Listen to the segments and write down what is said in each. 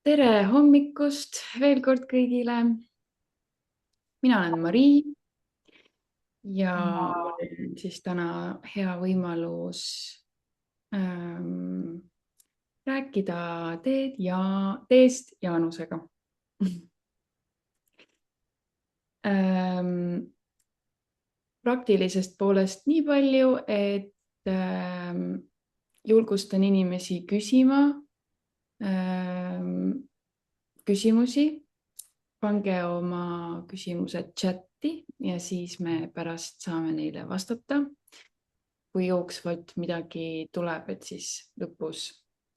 Tere hommikust veel kord kõigile. Mina olen Marii ja mul on siis täna hea võimalus ähm, rääkida teest Jaanusega. ähm, Praktilisest poolest nii palju, et julgustan inimesi küsima küsimusi. Pange oma küsimused chatti ja siis me pärast saame neile vastata. Kui jooksvalt midagi tuleb, et siis lõpus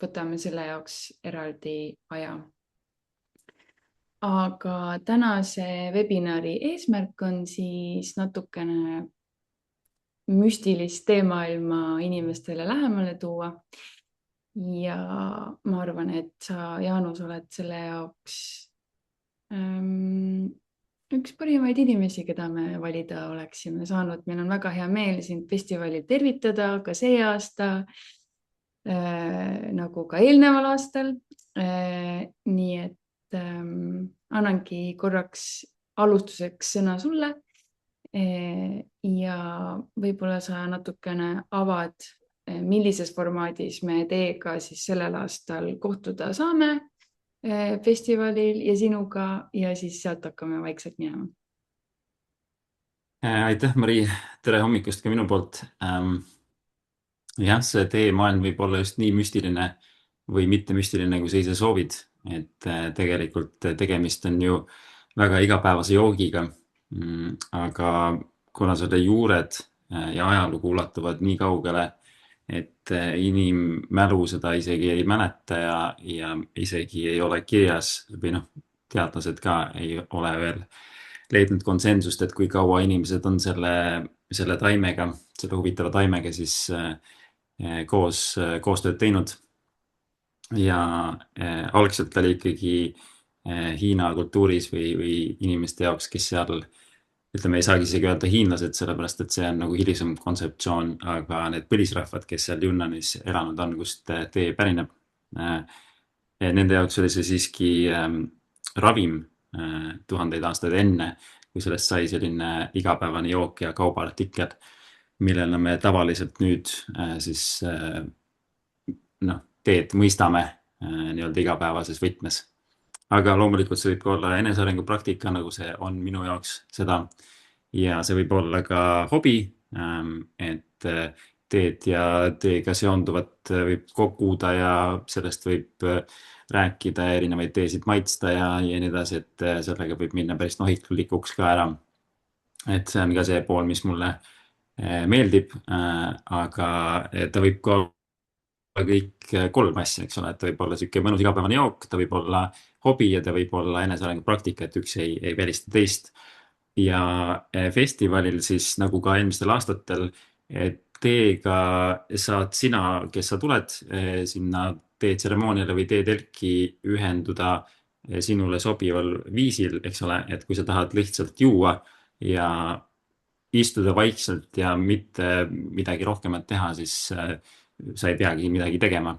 võtame selle jaoks eraldi aja. Aga tänase webinari eesmärk on siis natukene müstilist teemaailma inimestele lähemale tuua. Ja ma arvan, et sa, Jaanus, oled selle jaoks üks parimaid inimesi, keda me valida oleksime saanud. Meil on väga hea meel sind festivalil tervitada ka see aasta, nagu ka eelneval aastal. Nii et annangi korraks alustuseks sõna sulle ja võib-olla sa natukene avad, millises formaadis me teiega siis sellel aastal kohtuda saame festivalil ja sinuga ja siis sealt hakkame vaikselt minema. Aitäh, Marii. Tere hommikust ka minu poolt. Jah, see teemaailm võib olla just nii müstiline või mitte müstiline, kui sa ise soovid. Et tegelikult tegemist on ju väga igapäevase joogiga. Aga kuna selle juured ja ajalugu ulatuvad nii kaugele, et inimmälu seda isegi ei mäleta ja isegi ei ole kirjas või teadlased ka ei ole veel leidnud konsensust, et kui kaua inimesed on selle taimega, selle huvitava taimega siis koostööd teinud. Ja algselt oli ikkagi Hiina kultuuris või inimeste jaoks, kes seal, ütleme, ei saagi isegi öelda hiinlased, sellepärast et see on nagu hilisem kontseptsioon, aga need põlisrahvad, kes seal Yunnanis elanud on, kust tee pärineb, nende jaoks oli see siiski ravim tuhandeid aastaid enne, kui sellest sai selline igapäevane jook ja kaubaartikkel, millele me tavaliselt nüüd siis teed mõistame nii-öelda igapäevases võtmes. Aga loomulikult see võib ka olla enesearengu praktika, nagu see on minu jaoks seda. Ja see võib olla ka hobi, et teed ja teega seonduvat võib koguda ja sellest võib rääkida ja erinevaid teesid maitsta ja nii edasi, et sellega võib minna päris nohiklikuks ka ära. Et see on ka see pool, mis mulle meeldib, aga ta võib ka kõik kolm asja, eks ole, et ta võib olla siuke mõnus igapäevane jook, ta võib olla hobi ja ta võib olla enesearengu praktika, et üks ei välista teist. Ja festivalil siis nagu ka eelmistel aastatel, teega saad sina, kes sa tuled sinna teetseremooniale või teetelki ühenduda sinule sobival viisil, eks ole, et kui sa tahad lihtsalt juua ja istuda vaikselt ja mitte midagi rohkemat teha, siis sa ei peagi midagi tegema.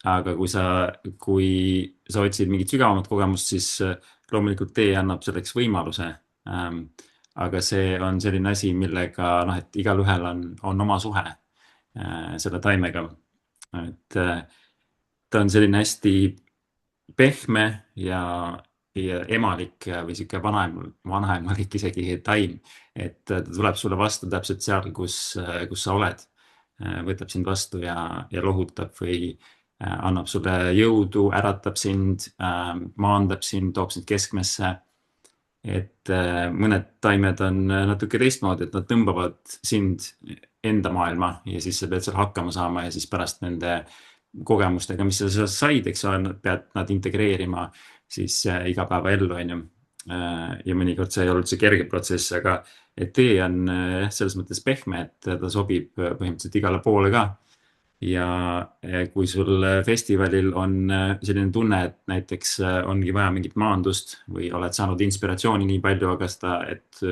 Aga kui sa otsid mingit sügavamat kogemust, siis loomulikult tee annab selleks võimaluse. Aga see on selline asi, millega, et igal ühel on oma suhe selle taimega. Et ta on selline hästi pehme ja emalik või sihuke vanaemalik isegi taim, et ta tuleb sulle vastu täpselt seal, kus sa oled. Võtab sind vastu ja lohutab või annab sulle jõudu, äratab sind, maandab sind, toob sind keskmesse. Et mõned taimed on natuke teistmoodi, et nad tõmbavad sind enda maailma ja siis sa pead seal hakkama saama ja siis pärast nende kogemustega, mis sa said, eks ole, pead nad integreerima siis igapäevaellu, on ju. Ja mõnikord see ei olnud see kerge protsess, aga tee on selles mõttes pehme, et ta sobib põhimõtteliselt igale poole ka. Ja kui sul festivalil on selline tunne, et näiteks ongi vaja mingit maandust või oled saanud inspiratsiooni nii palju, aga seda, et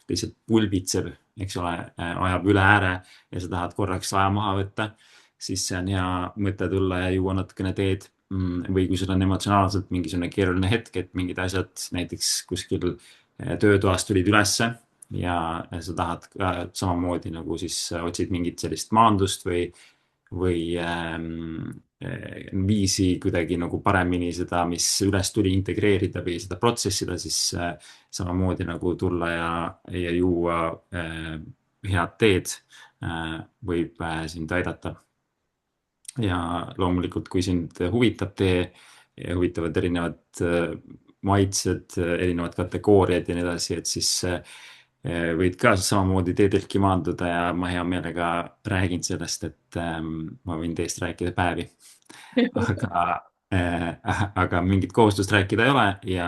lihtsalt pulbitseb, eks ole, ajab üle ääre ja sa tahad korraks aja maha võtta, siis see on hea mõte tulla ja juua natukene teed või kui sul on emotsionaalselt mingisugune keeruline hetk, et mingid asjad näiteks kuskil töötoas tulid ülesse ja sa tahad ka samamoodi nagu siis otsid mingit sellist maandust või viisi kuidagi nagu paremini seda, mis üles tuli, integreerida või seda protsessida, siis samamoodi nagu tulla ja juua head teed võib sind aidata. Ja loomulikult, kui sind huvitab tee, huvitavad erinevad maitsed, erinevad kategooriad ja nii edasi, et siis võid ka samamoodi teedeltki maanduda ja ma hea meelega räägin sellest, et ma võin teest rääkida päevi. Aga mingit kohustust rääkida ei ole ja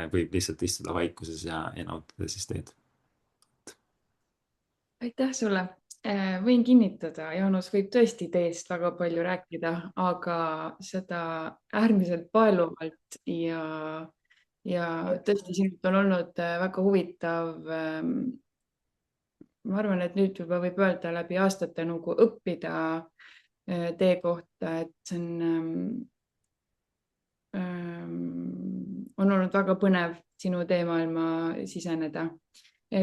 võib lihtsalt istuda vaikuses ja nautida siis teed. aitäh sulle. Võin kinnitada, Jaanus võib tõesti teest väga palju rääkida, aga seda äärmiselt paeluvalt ja tõesti sinult on olnud väga huvitav. Ma arvan, et nüüd juba võib öelda läbi aastate nagu õppida tee kohta, et see on olnud väga põnev sinu teemaailma siseneda.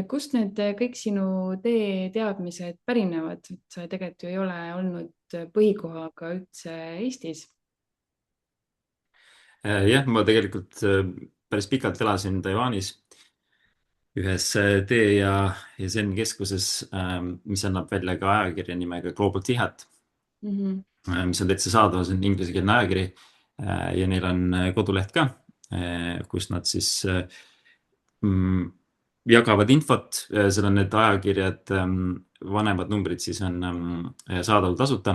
Kust need kõik sinu teadmised pärinevad? Sa tegelikult ju ei ole olnud põhikohaga üldse Eestis. Jah, ma tegelikult päris pikalt elasin Taiwanis ühes tee ja zen keskuses, mis annab välja ka ajakirja nimega Global Tea Hut, mis on täitsa saadaval, see on inglisekeelne ajakiri ja neil on koduleht ka, kus nad siis jagavad infot, seal on need ajakirjad, vanemad numbrid siis on saadaval tasuta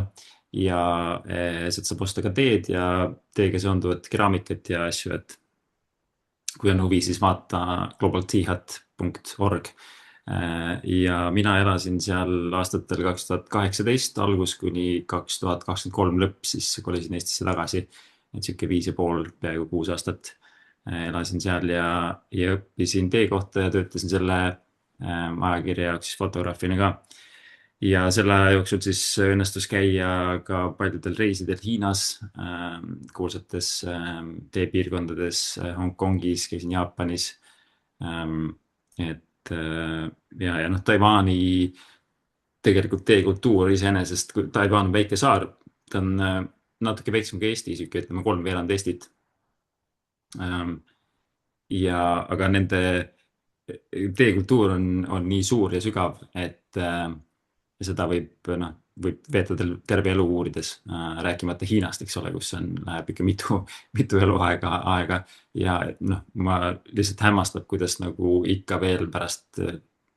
ja sealt saab osta ka teed ja teega seonduvat keraamikat ja asju, et kui on huvi, siis vaata globalteahut.org. Ja mina elasin seal aastatel 2018 algus kuni 2023 lõpp, siis kolisin Eestisse tagasi, et siuke 5,5, peaaegu 6 aastat elasin seal ja õppisin tee kohta ja töötasin selle ajakirja jaoks siis fotograafina ka. Ja selle aja jooksul siis õnnestus käia ka paljudel reisidel Hiinas, kuulsates teepiirkondades, Hongkongis, käisin Jaapanis. Et ja noh, Taiwani tegelikult teekultuur iseenesest, kui Taiwan on väike saar, ta on natuke väiksem kui Eesti, siuke ütleme 3/4 Eestit. Aga nende teekultuur on nii suur ja sügav, et seda võib veeta terve elu uurides, rääkimata Hiinast, eks ole, kus läheb ikka mitu eluaega ja ma lihtsalt hämmastab, kuidas nagu ikka veel pärast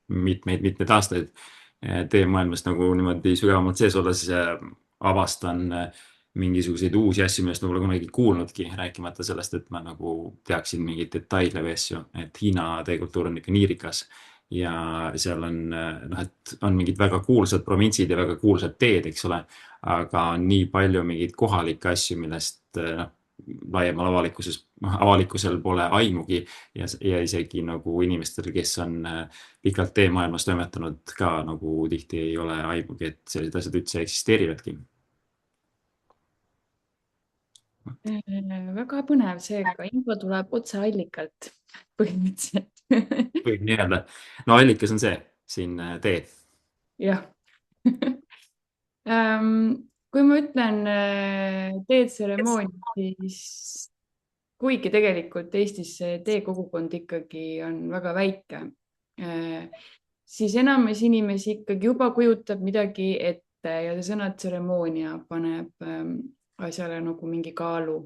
mitmeid aastaid teemaailmas nagu niimoodi sügavamalt sees olles avastan mingisuguseid uusi asju, millest ma pole kunagi kuulnudki, rääkimata sellest, et ma nagu teaksin mingeid detaile või asju, et Hiina teekultuur on ikka nii rikas ja seal et on mingid väga kuulsad provintsid ja väga kuulsad teed, eks ole, aga nii palju mingeid kohalikke asju, millest laiemal avalikkusel pole aimugi ja isegi nagu inimestel, kes on pikalt teemaailmas toimetanud ka nagu tihti ei ole aimugi, et sellised asjad üldse eksisteerivadki. Väga põnev, seega info tuleb otseallikalt põhimõtteliselt. Võib nii öelda. No allikas on see siin tee. jah. Kui ma ütlen teetseremoonia, siis kuigi tegelikult Eestis see teekogukond ikkagi on väga väike, siis enamus inimesi ikkagi juba kujutab midagi ette ja see sõna tseremoonia paneb asjale nagu mingi kaalu.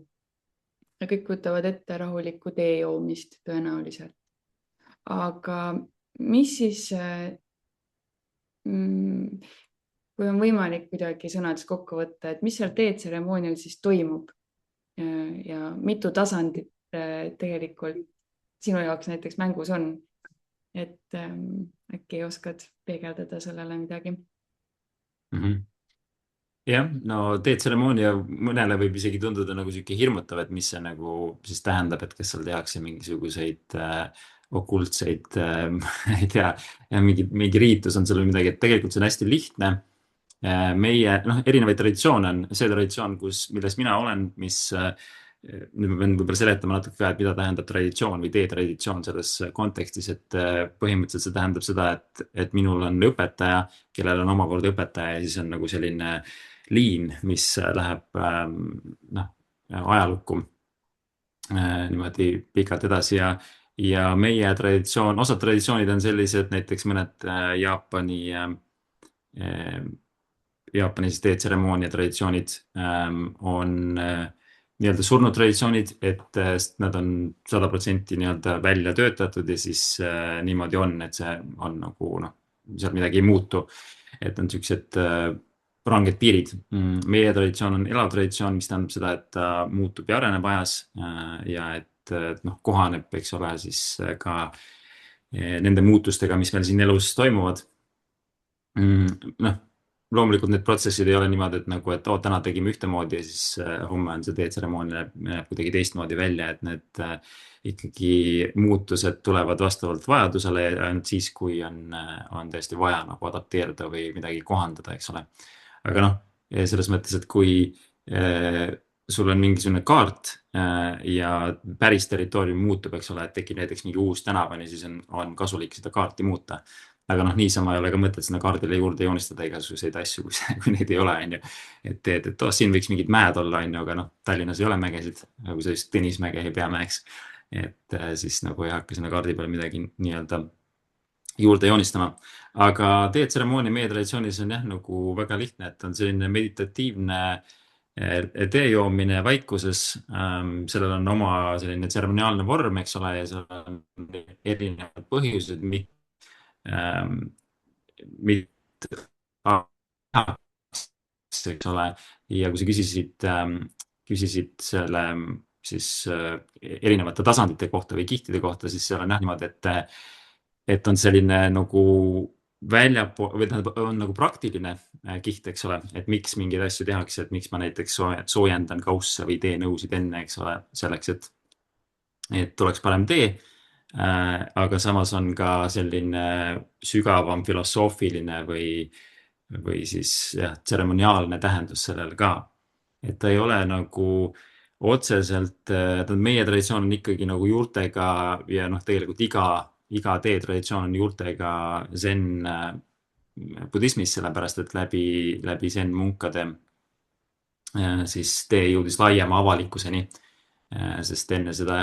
Ja kõik võtavad ette rahulikku tee joomist tõenäoliselt. Aga mis siis, kui on võimalik kuidagi sõnades kokku võtta, et mis seal teetseremoonial siis toimub ja mitu tasandit tegelikult sinu jaoks näiteks mängus on, et äkki oskad peegeldada sellele midagi? Jah, no teetseremoonia mõnele võib isegi tunduda nagu siuke hirmutav, et mis see nagu siis tähendab, et kas seal tehakse mingisuguseid okultseid, ei tea, mingi riitus on seal või midagi, et tegelikult see on hästi lihtne. meie, noh, erinevaid traditsioone on, see traditsioon, milles mina olen, nüüd ma pean võib-olla seletama natuke ka, et mida tähendab traditsioon või teetraditsioon selles kontekstis, et põhimõtteliselt see tähendab seda, et minul on õpetaja, kellel on omakorda õpetaja ja siis on nagu selline liin, mis läheb noh, ajalukku niimoodi pikalt edasi ja meie traditsioon, osad traditsioonid on sellised, näiteks mõned Jaapani siis teetseremoonia traditsioonid on nii-öelda surnud traditsioonid, et nad on 100% nii-öelda välja töötatud ja siis niimoodi on, et see on nagu noh, seal midagi ei muutu. Et on sellised ranged piirid. Meie traditsioon on elav traditsioon, mis tähendab seda, et ta muutub ja areneb ajas ja et noh, kohaneb, eks ole, siis ka nende muutustega, mis meil siin elus toimuvad. Noh, loomulikult need protsessid ei ole niimoodi, et nagu, et täna tegime ühtemoodi ja siis homme on see teetseremoonia näeb kuidagi teistmoodi välja, et need ikkagi muutused tulevad vastavalt vajadusele ainult siis, kui on tõesti vaja nagu adapteerida või midagi kohandada, eks ole. Aga noh, selles mõttes, et kui sul on mingisugune kaart ja päris territoorium muutub, eks ole, et tekib näiteks mingi uus tänavani, siis on kasulik seda kaarti muuta. Aga noh, niisama ei ole ka mõtet sinna kaardile juurde joonistada igasuguseid asju, kui neid ei ole, on ju. Et siin võiks mingid mäed olla, on ju, aga noh, Tallinnas ei ole mägesid, kui sellist Tõnismäge ei pea mäeks. Et siis nagu ei hakka sinna kaardi peale midagi nii-öelda juurde joonistama. Aga teetseremoonia meie traditsioonis on jah, nagu väga lihtne, et on selline meditatiivne tee joomine vaikuses. Sellel on oma selline tseremoniaalne vorm, eks ole, ja seal on erinevad põhjused, eks ole, ja kui sa küsisid selle siis erinevate tasandite kohta või kihtide kohta, siis seal on jah niimoodi, et on selline nagu väljapool või on nagu praktiline kiht, eks ole, et miks mingeid asju tehakse, et miks ma näiteks soojendan kausse või teen nõusid enne, eks ole, selleks, et oleks parem tee. Aga samas on ka selline sügavam filosoofiline või siis jah, tseremoniaalne tähendus sellel ka. Et ta ei ole nagu otseselt, meie traditsioon on ikkagi nagu juurtega ja noh, tegelikult iga tee traditsioon on juurtega zen budismis, sellepärast et läbi zen munkade siis tee jõudis laiema avalikkuseni, sest enne seda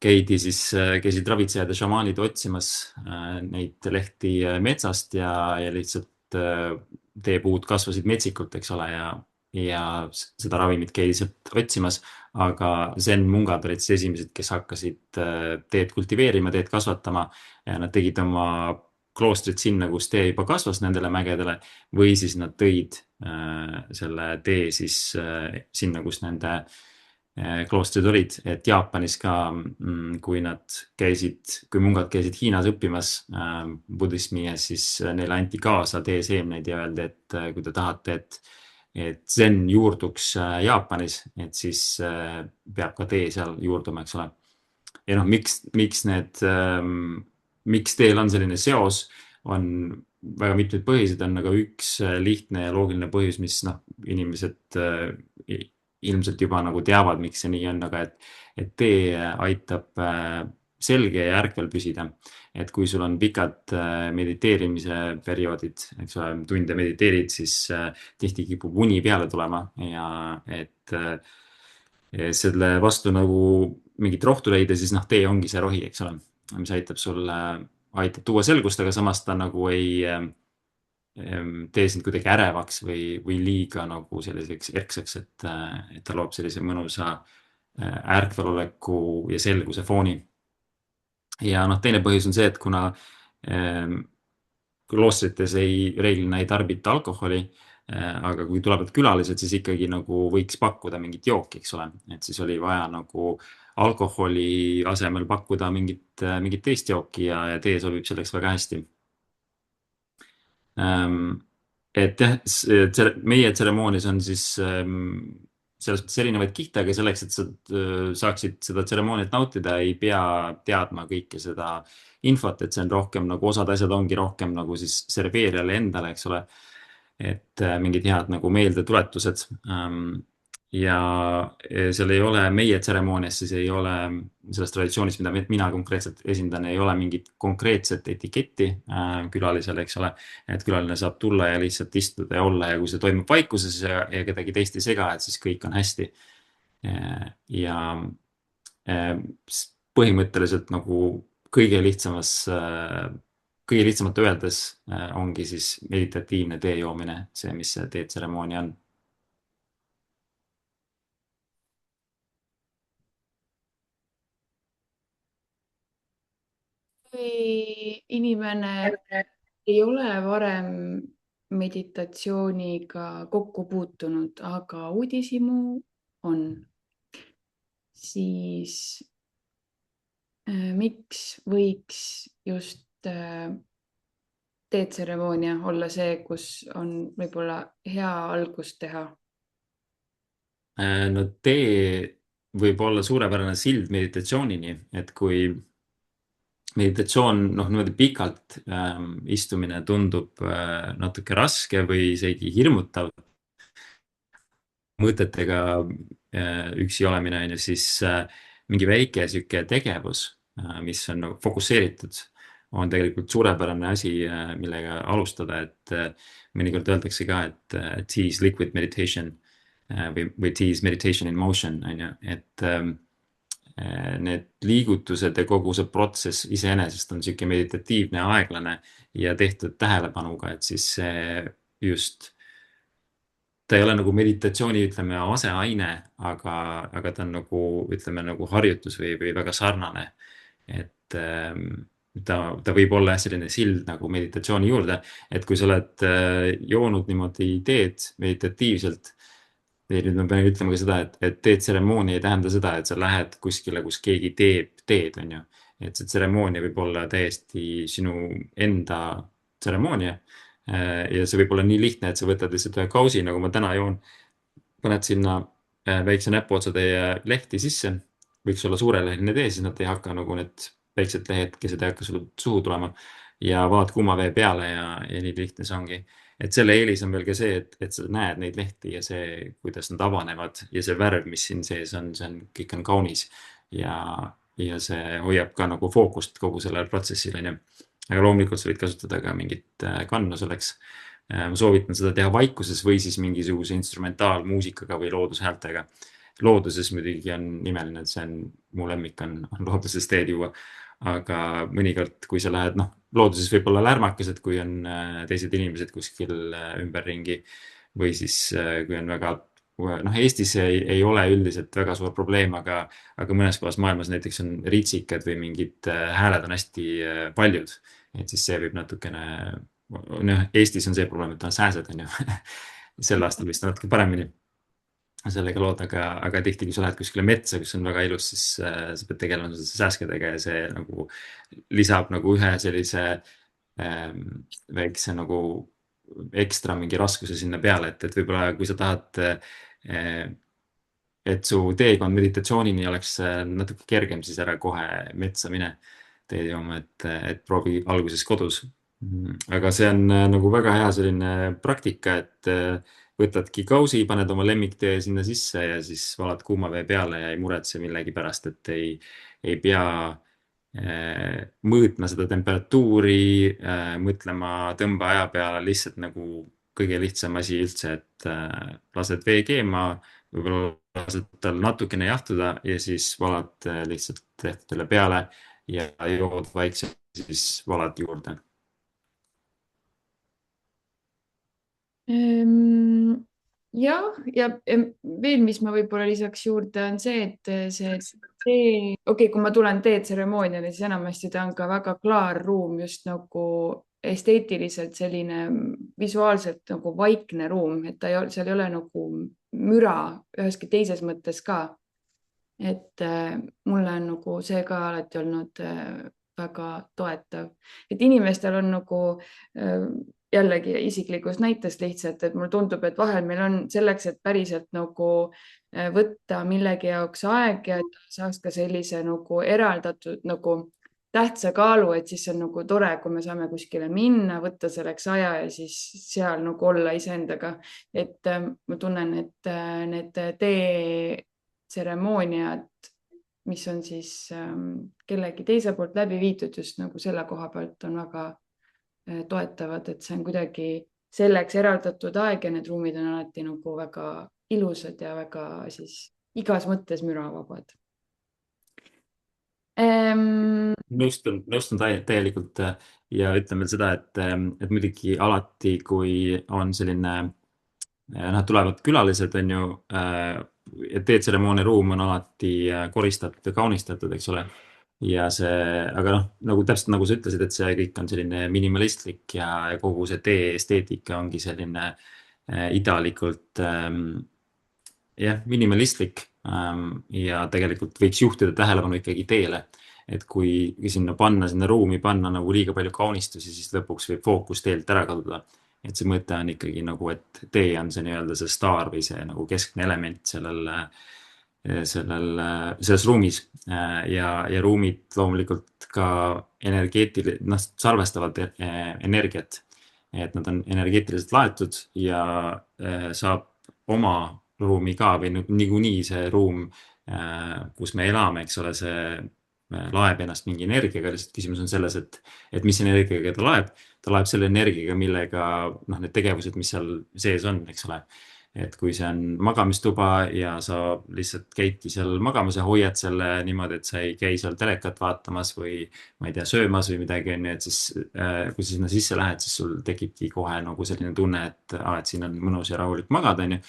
käisid ravitsejad ja šamaanid otsimas neid lehti metsast ja lihtsalt teepuud kasvasid metsikult, eks ole, ja seda ravimit käidi sealt otsimas, aga zen mungad olid siis esimesed, kes hakkasid teed kultiveerima, teed kasvatama ja nad tegid oma kloostrit sinna, kus tee juba kasvas nendele mägedele või siis nad tõid selle tee siis sinna, kus nende kloostrid olid, et Jaapanis ka, kui mungad käisid Hiinas õppimas budismi ja siis neile anti kaasa teeseemneid ja öeldi, et kui te tahate, et zen juurduks Jaapanis, et siis peab ka tee seal juurduma, eks ole. Ja noh, miks teel on selline seos, on väga mitmeid põhjuseid, on aga üks lihtne ja loogiline põhjus, mis noh, inimesed ilmselt juba nagu teavad, miks see nii on, aga et tee aitab selge ja ärkvel püsida. Et kui sul on pikad mediteerimise perioodid, eks ole, tunde mediteerid, siis tihti kipub uni peale tulema ja et selle vastu nagu mingit rohtu leida, siis noh, tee ongi see rohi, eks ole, mis aitab tuua selgust, aga samas ta nagu ei tee sind kuidagi ärevaks või liiga nagu selliseks erksaks, et ta loob sellise mõnusa ärkveloleku ja selguse fooni. Ja noh, teine põhjus on see, et kuna kloostrites reeglina ei tarbita alkoholi, aga kui tulevad külalised, siis ikkagi nagu võiks pakkuda mingit jooki, eks ole, et siis oli vaja nagu alkoholi asemel pakkuda mingit teist jooki ja tee sobib selleks väga hästi. Et jah, meie tseremoonias on siis selles mõttes erinevaid kihte, aga selleks, et sa saaksid seda tseremooniat nautida, ei pea teadma kõike seda infot, et see on rohkem nagu osad asjad ongi rohkem nagu siis serveerijale endale, eks ole. et mingid head nagu meeldetuletused. Ja seal ei ole meie tseremoonias, siis ei ole selles traditsioonis, mida mina konkreetselt esindan, ei ole mingit konkreetset etiketti külalisele, eks ole. Et külaline saab tulla ja lihtsalt istuda ja olla ja kui see toimub vaikuses ja kedagi teist ei sega, et siis kõik on hästi. Ja põhimõtteliselt nagu kõige lihtsamas, kõige lihtsamalt öeldes ongi siis meditatiivne tee joomine, see, mis see teetseremoonia on. kui inimene ei ole varem meditatsiooniga kokku puutunud, aga uudishimu on, siis miks võiks just teetseremoonia olla see, kus on võib-olla hea algust teha? No tee võib olla suurepärane sild meditatsioonini, et kui meditatsioon, noh, niimoodi pikalt istumine tundub natuke raske või isegi hirmutav, mõtetega üksi olemine on ju, siis mingi väike sihuke tegevus, mis on nagu fokusseeritud, on tegelikult suurepärane asi, millega alustada, et mõnikord öeldakse ka, et tea is liquid meditation või tea is meditation in motion, on ju, et need liigutused ja kogu see protsess iseenesest on sihuke meditatiivne, aeglane ja tehtud tähelepanuga, et siis see just ta ei ole nagu meditatsiooni, ütleme, aseaine, aga ta on nagu, ütleme, nagu harjutus või väga sarnane. Et ta võib olla selline sild nagu meditatsiooni juurde, et kui sa oled joonud niimoodi teed meditatiivselt, nüüd ma pean ütlema ka seda, et teetseremoonia ei tähenda seda, et sa lähed kuskile, kus keegi teeb teed, on ju. Et see tseremoonia võib olla täiesti sinu enda tseremoonia. Ja see võib olla nii lihtne, et sa võtad lihtsalt ühe kausi, nagu ma täna joon, paned sinna väikse näpuotsa teie lehti sisse, võiks olla suureleheline tee, siis nad ei hakka nagu need väiksed lehekesed ei hakka sulle suhu tulema ja vaad kuuma vee peale ja nii lihtne see ongi. Et selle eelis on veel ka see, et sa näed neid lehti ja see, kuidas nad avanevad ja see värv, mis siin sees on, kõik on kaunis ja see hoiab ka nagu fookust kogu sellel protsessil, on ju. Aga loomulikult sa võid kasutada ka mingit kannu selleks. Ma soovitan seda teha vaikuses või siis mingisuguse instrumentaalmuusikaga või loodushäältega. Looduses muidugi on imeline, et see on, mu lemmik on looduses teed juua. Aga mõnikord, kui sa lähed, noh, looduses võib olla lärmakas, et kui on teised inimesed kuskil ümberringi või siis kui on väga, noh, Eestis ei ole üldiselt väga suur probleem, aga mõnes kohas maailmas näiteks on ritsikad või mingid hääled on hästi paljud. Et siis see võib natukene, noh, Eestis on see probleem, et on sääsed, on ju. Sel aastal vist natuke paremini sellega lood, aga tihti, kui sa lähed kuskile metsa, kus on väga ilus, siis sa pead tegelema sääskedega ja see nagu lisab nagu ühe sellise väikse nagu ekstra mingi raskuse sinna peale, et võib-olla kui sa tahad, et su teekond meditatsioonini oleks natuke kergem, siis ära kohe metsa mine teed jooma, et proovi alguses kodus. Aga see on nagu väga hea selline praktika, et võtadki kausi, paned oma lemmiktee sinna sisse ja siis valad kuuma vee peale ja ei muretse millegi pärast, et ei pea mõõtma seda temperatuuri, mõtlema tõmbeaja peale, lihtsalt nagu kõige lihtsam asi üldse, et lased vee keema, võib-olla lased tal natukene jahtuda ja siis valad lihtsalt lehtedele peale ja jood vaikselt, siis valad juurde. Jah, ja veel, mis ma võib-olla lisaks juurde, on see, et see, okei, kui ma tulen teetseremooniale, siis enamasti ta on ka väga klaar ruum, just nagu esteetiliselt selline visuaalselt nagu vaikne ruum, et ta ei ole, seal ei ole nagu müra üheski teises mõttes ka. Et mulle on nagu see ka alati olnud väga toetav, et inimestel on nagu jällegi isiklikust näitest lihtsalt, et mulle tundub, et vahel meil on selleks, et päriselt nagu võtta millegi jaoks aeg ja et saaks ka sellise nagu eraldatud nagu tähtsa kaalu, et siis see on nagu tore, kui me saame kuskile minna, võtta selleks aja ja siis seal nagu olla iseendaga. Et ma tunnen, et need teetseremooniad, mis on siis kellegi teise poolt läbi viidud just nagu selle koha pealt on väga toetavad, et see on kuidagi selleks eraldatud aeg ja need ruumid on alati nagu väga ilusad ja väga siis igas mõttes müravabad. nõustun täielikult ja ütlen veel seda, et muidugi alati, kui on selline, noh, tulevad külalised, on ju, teetseremoonia ruum on alati koristatud ja kaunistatud, eks ole. Ja see, aga noh, nagu täpselt nagu sa ütlesid, et see kõik on selline minimalistlik ja kogu see tee esteetika ongi selline ideelikult jah, minimalistlik ja tegelikult võiks juhtida tähelepanu ikkagi teele. Et kui sinna panna, sinna ruumi panna nagu liiga palju kaunistusi, siis lõpuks võib fookus teelt ära kaduda. Et see mõte on ikkagi nagu, et tee on see nii-öelda see staar või see nagu keskne element selles ruumis ja ruumid loomulikult ka noh, salvestavad energiat. Et nad on energeetiliselt laetud ja saab oma ruumi ka või niikuinii see ruum, kus me elame, eks ole, see laeb ennast mingi energiaga, lihtsalt küsimus on selles, et mis energiaga ta laeb selle energiaga, millega noh, need tegevused, mis seal sees on, eks ole. Et kui see on magamistuba ja sa lihtsalt käidki seal magamas ja hoiad selle niimoodi, et sa ei käi seal telekat vaatamas või ma ei tea, söömas või midagi, on ju, et siis kui sa sinna sisse lähed, siis sul tekibki kohe nagu selline tunne, et siin on mõnus ja rahulik magada, on ju.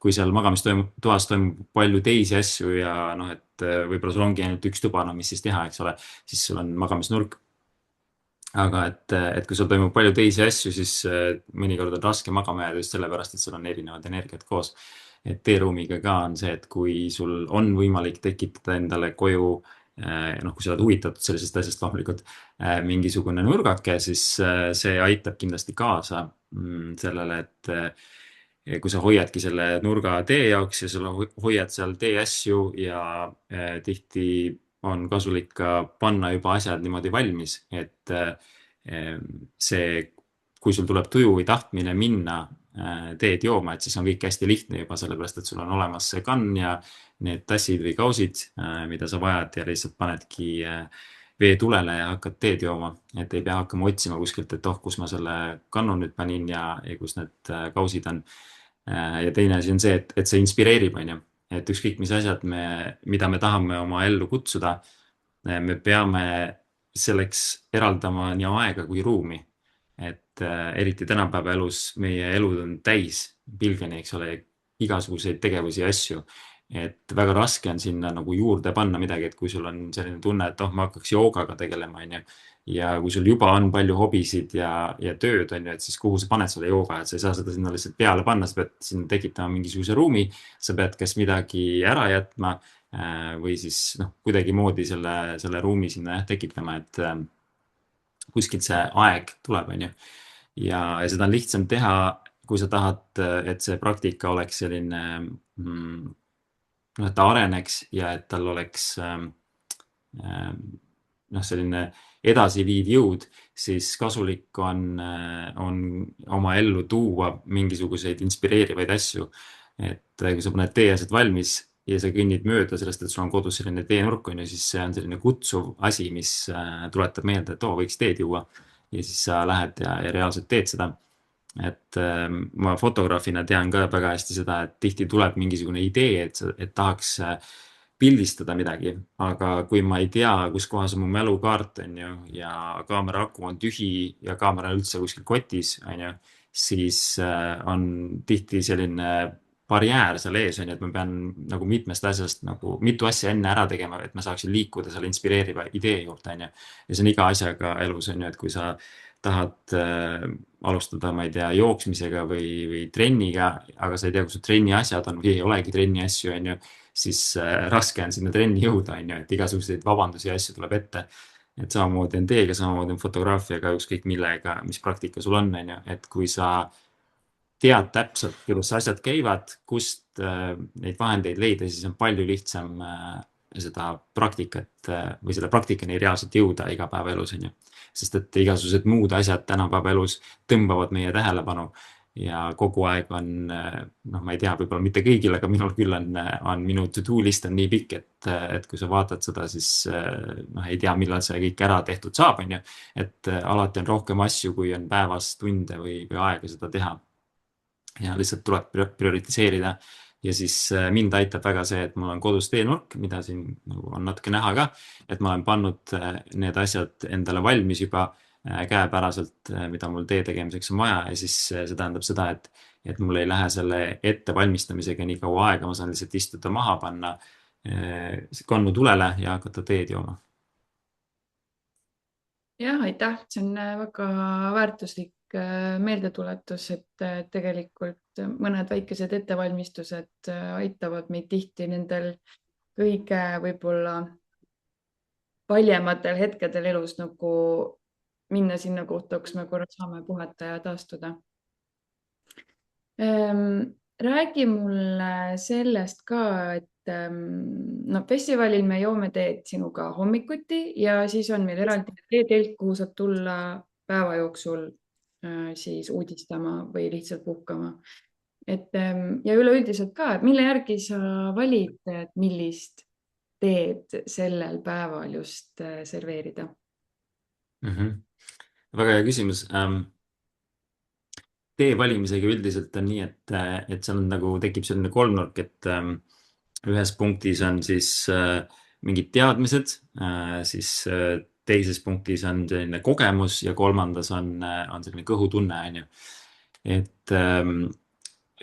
Kui seal magamistoas toimub palju teisi asju ja noh, et võib-olla sul ongi ainult üks tuba, no mis siis teha, eks ole, siis sul on magamisnurk. Aga et kui sul toimub palju teisi asju, siis mõnikord on raske magama jääda just sellepärast, et sul on erinevad energiat koos. Et teeruumiga ka on see, et kui sul on võimalik tekitada endale koju, noh, kui sa oled huvitatud sellisest asjast loomulikult, mingisugune nurgake, siis see aitab kindlasti kaasa sellele, et kui sa hoiadki selle nurga tee jaoks ja sa hoiad seal tee asju ja tihti on kasulik ka panna juba asjad niimoodi valmis, et see, kui sul tuleb tuju või tahtmine minna teed jooma, et siis on kõik hästi lihtne juba, sellepärast et sul on olemas see kann ja need tassid või kausid, mida sa vajad ja lihtsalt panedki vee tulele ja hakkad teed jooma, et ei pea hakkama otsima kuskilt, et kus ma selle kannu nüüd panin ja kus need kausid on. Ja teine asi on see, et see inspireerib, on ju, et ükskõik mis asjad mida me tahame oma ellu kutsuda, me peame selleks eraldama nii aega kui ruumi. Et eriti tänapäeva elus meie elud on täis pilgeni, eks ole, igasuguseid tegevusi ja asju. Et väga raske on sinna nagu juurde panna midagi, et kui sul on selline tunne, et ma hakkaks joogaga tegelema, on ju. Ja kui sul juba on palju hobisid ja tööd, on ju, et siis kuhu sa paned selle jooga, et sa ei saa seda sinna lihtsalt peale panna, sa pead sinna tekitama mingisuguse ruumi, sa pead kas midagi ära jätma või siis kuidagi moodi selle ruumi sinna tekitama, et kuskilt see aeg tuleb, on ju. Ja seda on lihtsam teha, kui sa tahad, et see praktika oleks selline, et ta areneks ja et tal oleks selline edasiviiv jõud, siis kasulik on oma ellu tuua mingisuguseid inspireerivaid asju. Et kui sa paned teeasjad valmis ja sa kõnnid mööda sellest, et sul on kodus selline teenurk, on ju, siis see on selline kutsuv asi, mis tuletab meelde, et võiks teed juua. Ja siis sa lähed ja reaalselt teed seda. Et ma fotograafina tean ka väga hästi seda, et tihti tuleb mingisugune idee, et tahaks pildistada midagi, aga kui ma ei tea, kus kohas on mu mälukaart, on ju, ja kaamera aku on tühi ja kaamera on üldse kuskil kotis, on ju, siis on tihti selline barjäär seal ees, on ju, et ma pean nagu mitmest asjast nagu mitu asja enne ära tegema, et ma saaksin liikuda selle inspireeriva idee juurde, on ju. Ja see on iga asjaga elus, on ju, et kui sa tahad alustada, ma ei tea, jooksmisega või trenniga, aga sa ei tea, kus su trenni asjad on või ei olegi trenni asju, on ju, siis raske on sinna trenni jõuda, on ju, et igasuguseid vabandusi ja asju tuleb ette. Et samamoodi on teega, samamoodi on fotograafiaga, ükskõik millega, mis praktika sul on, ju, et kui sa tead täpselt, kuidas asjad käivad, kust neid vahendeid leida, siis on palju lihtsam seda praktikat või selle praktikani reaalselt jõuda igapäevaelus, on ju. Sest et igasugused muud asjad tänapäeva elus tõmbavad meie tähelepanu ja kogu aeg on, noh, ma ei tea, võib-olla mitte kõigil, aga minul küll on minu to-do list on nii pikk, et kui sa vaatad seda, siis noh, ei tea, millal see kõik ära tehtud saab, on ju. Et alati on rohkem asju, kui on päevas tunde või aega seda teha. Ja lihtsalt tuleb prioritiseerida. Ja siis mind aitab väga see, et mul on kodus teenurk, mida siin nagu on natuke näha ka, et ma olen pannud need asjad endale valmis juba käepäraselt, mida mul tee tegemiseks on vaja ja siis see tähendab seda, et mul ei lähe selle ettevalmistamisega nii kaua aega, ma saan lihtsalt istuda maha, panna kannu tulele ja hakata teed jooma. jah, aitäh, see on väga väärtuslik meeldetuletus, et tegelikult mõned väikesed ettevalmistused aitavad meid tihti nendel kõige võib-olla valjematel hetkedel elus nagu minna sinna kohta, kus me korra saame puhata ja taastuda. Räägi mulle sellest ka, et no, festivalil me joome teed sinuga hommikuti ja siis on meil eraldi teetelk, kuhu saab tulla päeva jooksul siis uudistama või lihtsalt puhkama. Ja üleüldiselt ka, et mille järgi sa valid, millist teed sellel päeval just serveerida? Väga hea küsimus. Tee valimisega üldiselt on nii, et seal on nagu tekib selline kolmnurk, et ühes punktis on siis mingid teadmised, siis teises punktis on selline kogemus ja kolmandas on selline kõhutunne, on ju. Et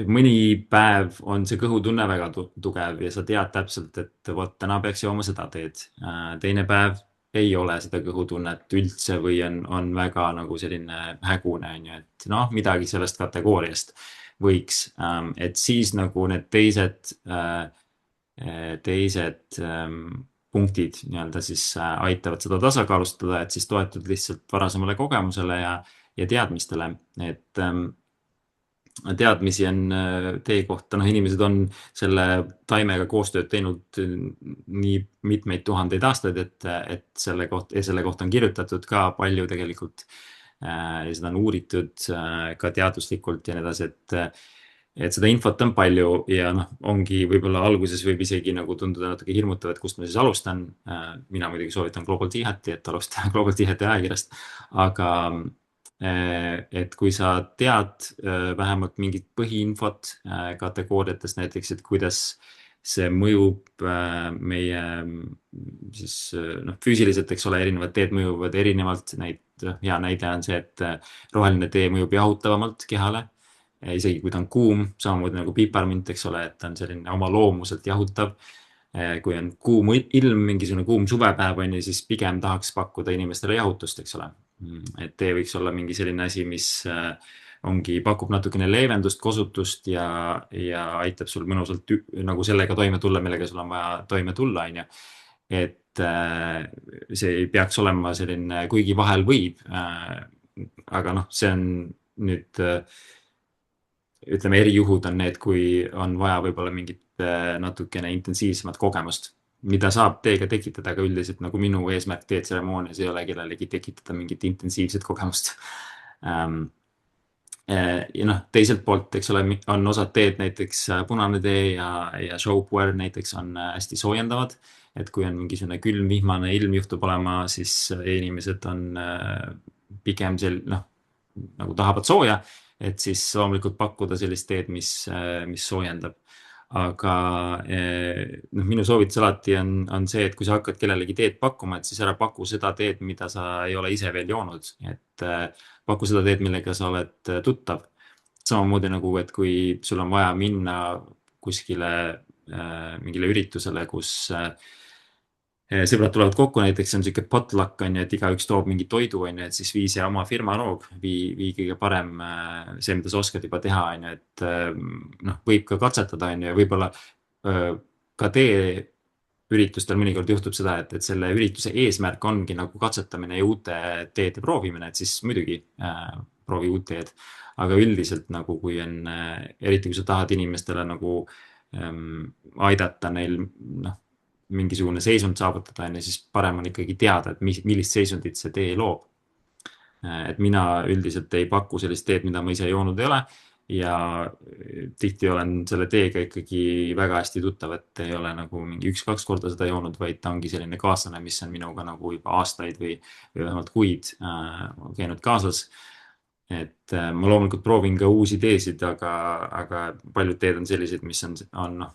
mõni päev on see kõhutunne väga tugev ja sa tead täpselt, et vot täna peaks jooma seda teed. Teine päev ei ole seda kõhutunnet üldse või on väga nagu selline hägune, on ju, et noh, midagi sellest kategooriast võiks. Et siis nagu need teised punktid nii-öelda siis aitavad seda tasakaalustada, et siis toetud lihtsalt varasemale kogemusele ja teadmistele, et teadmisi on tee kohta, noh, inimesed on selle taimega koostööd teinud nii mitmeid tuhandeid aastaid, et selle kohta on kirjutatud ka palju tegelikult ja seda on uuritud ka teaduslikult ja nii edasi, et seda infot on palju ja noh, ongi võib-olla alguses võib isegi nagu tunduda natuke hirmutav, et kust ma siis alustan. Mina muidugi soovitan Global Tea Hatti, et alustada Global Tea Hatti ajakirjast, aga et kui sa tead vähemalt mingit põhiinfot kategooriatest näiteks, et kuidas see mõjub meie siis füüsiliselt, eks ole, erinevad teed mõjuvad erinevalt. Hea näide on see, et roheline tee mõjub jahutavamalt kehale, isegi kui ta on kuum, samamoodi nagu piparmint, eks ole, et ta on selline oma loomuselt jahutav. Kui on kuum ilm, mingisugune kuum suvepäev on, siis pigem tahaks pakkuda inimestele jahutust, eks ole. Et tee võiks olla mingi selline asi, mis pakub natukene leevendust, kosutust ja aitab sul mõnusalt nagu sellega toime tulla, millega sul on vaja toime tulla, on ju. Et see ei peaks olema selline, kuigi vahel võib, aga noh, see on nüüd, ütleme, erijuhud on need, kui on vaja võib-olla mingit natukene intensiivsemat kogemust, mida saab teega tekitada, aga üldiselt nagu minu eesmärk teetseremoonias ei ole kellelegi tekitada mingit intensiivset kogemust. Ja noh, teiselt poolt, eks ole, on osad teed, näiteks punane tee ja showpuer näiteks on hästi soojendavad, et kui on mingisugune külm, vihmane ilm juhtub olema, siis inimesed on pigem nagu tahavad sooja, et siis loomulikult pakkuda sellist teed, mis soojendab. Aga minu soovitus alati on see, et kui sa hakkad kellelegi teed pakkuma, et siis ära paku seda teed, mida sa ei ole ise veel joonud, et paku seda teed, millega sa oled tuttav. Samamoodi nagu, et kui sul on vaja minna kuskile mingile üritusele, kus sõbrad tulevad kokku, näiteks on siuke potluck, on ju, et igaüks toob mingi toidu, on ju, et siis vii see oma firma noog, vii kõige parem see, mida sa oskad juba teha, on ju, et noh, võib ka katsetada, on ju, ja võib-olla ka üritustel mõnikord juhtub seda, et selle ürituse eesmärk ongi nagu katsetamine ja uute teede proovimine, et siis muidugi proovi uut teed, aga üldiselt nagu kui on, eriti kui sa tahad inimestele nagu aidata neil, noh, mingisugune seisund saavutada, on ju, siis parem on ikkagi teada, et millist seisundit see tee loob. Et mina üldiselt ei paku sellist teed, mida ma ise joonud ei ole ja tihti olen selle teega ikkagi väga hästi tuttav, et ei ole nagu mingi 1-2 korda seda joonud, vaid ta ongi selline kaaslane, mis on minuga nagu juba aastaid või vähemalt kuid käinud kaasas. Et ma loomulikult proovin ka uusi teesid, aga paljud teed on sellised, mis on noh,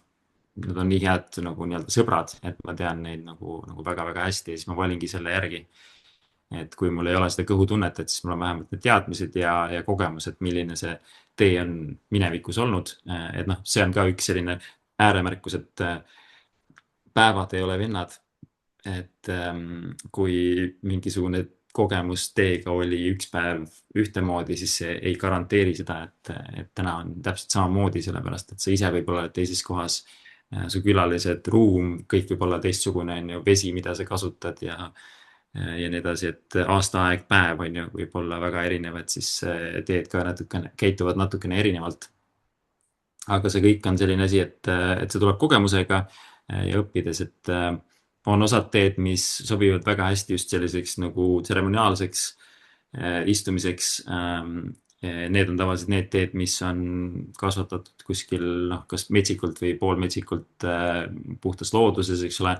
nad on nii head nagu nii-öelda sõbrad, et ma tean neid nagu väga-väga hästi ja siis ma valingi selle järgi. Et kui mul ei ole seda kõhutunnet, et siis mul on vähemalt need teadmised ja kogemus, et milline see tee on minevikus olnud. Et noh, see on ka üks selline ääremärkus, et päevad ei ole vennad. Et kui mingisugune kogemus teega oli üks päev ühtemoodi, siis see ei garanteeri seda, et täna on täpselt samamoodi, sellepärast et sa ise võib olla teises kohas, su külalised, ruum, kõik võib olla teistsugune, on ju, vesi, mida sa kasutad ja nii edasi, et aastaaeg, päev on ju, võib olla väga erinevad, siis teed ka natukene, käituvad natukene erinevalt. Aga see kõik on selline asi, et see tuleb kogemusega ja õppides, et on osad teed, mis sobivad väga hästi just selliseks nagu tseremoniaalseks istumiseks. Need on tavaliselt need teed, mis on kasvatatud kuskil noh, kas metsikult või poolmetsikult puhtas looduses, eks ole.